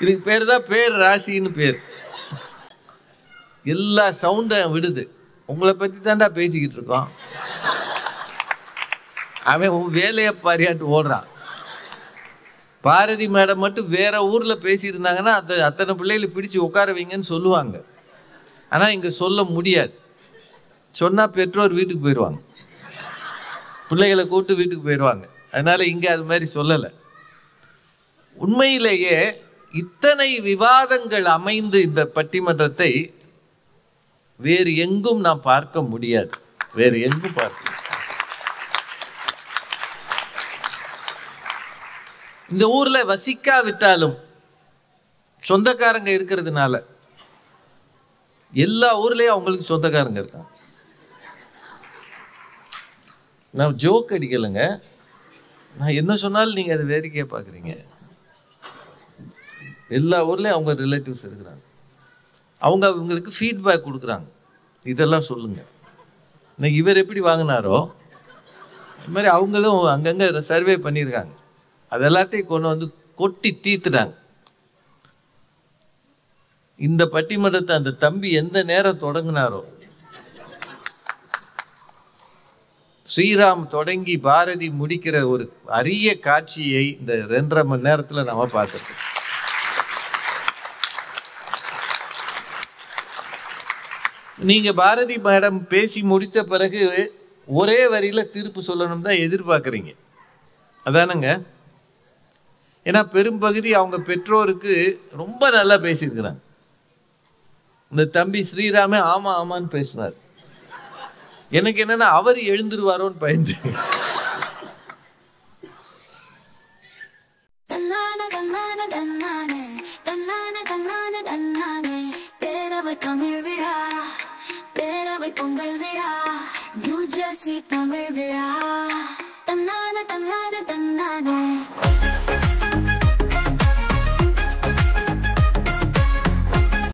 இதுக்கு பேர் தான் பேர் ராசின்னு பேர். எல்லா சவுண்டும் விடுது. உங்களை பத்தி தாண்டா பேசிக்கிட்டு இருக்கோம். அவன் உன் வேலையை பாரியாட்டு ஓடுறான். பாரதி மேடம் மட்டும் வேற ஊர்ல பேசியிருந்தாங்கன்னா அத்தனை பிள்ளைகளை பிடிச்சு உட்கார வைங்கன்னு சொல்லுவாங்க. ஆனா இங்க சொல்ல முடியாது. சொன்னா பெற்றோர் வீட்டுக்கு போயிடுவாங்க, பிள்ளைகளை கூப்பிட்டு வீட்டுக்கு போயிடுவாங்க. அதனால இங்க அது மாதிரி சொல்லலை. உண்மையிலேயே இத்தனை விவாதங்கள் அமைந்து இந்த பட்டிமன்றத்தை வேறு எங்கும் நாம் பார்க்க முடியாது. வேறு எங்கும் பார்க்க. இந்த ஊர்ல வசிக்காவிட்டாலும் சொந்தக்காரங்க இருக்கிறதுனால எல்லா ஊர்லயும் அவங்களுக்கு சொந்தக்காரங்க இருக்காங்க. நான் ஜோக் அடிக்கலைங்க. நான் என்ன சொன்னாலும் நீங்க அதை வேடிக்கையா பாக்குறீங்க. எல்லா ஊர்லயும் அவங்க ரிலேட்டிவ்ஸ் இருக்கிறாங்க. அவங்க அவங்களுக்கு ஃபீட்பேக் கொடுக்குறாங்க. இதெல்லாம் சொல்லுங்க, இவர் எப்படி வாங்கினாரோ இது மாதிரி அவங்களும் அங்கங்க சர்வே பண்ணியிருக்காங்க. அது எல்லாத்தையும் கொண்டு வந்து கொட்டி தீத்துட்டாங்க. இந்த பட்டிமன்றத்தை அந்த தம்பி எந்த நேரம் தொடங்கினாரோ, ஸ்ரீராம் தொடங்கி பாரதி முடிக்கிற ஒரு அரிய காட்சியை இந்த 2.5 மணி நேரத்தில் நாம பார்த்துருக்கோம். நீங்க பாரதி மேடம் பேசி முடித்த பிறகு ஒரே வரியில தீர்ப்பு சொல்லணும் தான் எதிர்பார்க்குறீங்க, அதானுங்க? ஏன்னா பெரும்பகுதி அவங்க பெற்றோருக்கு ரொம்ப நல்லா பேசியிருக்கிறாங்க. இந்த தம்பி ஸ்ரீராமே ஆமா ஆமான்னு பேசினார். எனக்கு என்னன்னா அவர் எழுந்துருவாரோன்னு பயந்து. தமிழ் விழா, பேரவை பொங்கல் விழா, நியூ ஜெர்சி தமிழ் விழா. தன்னான தன்னான தன்னான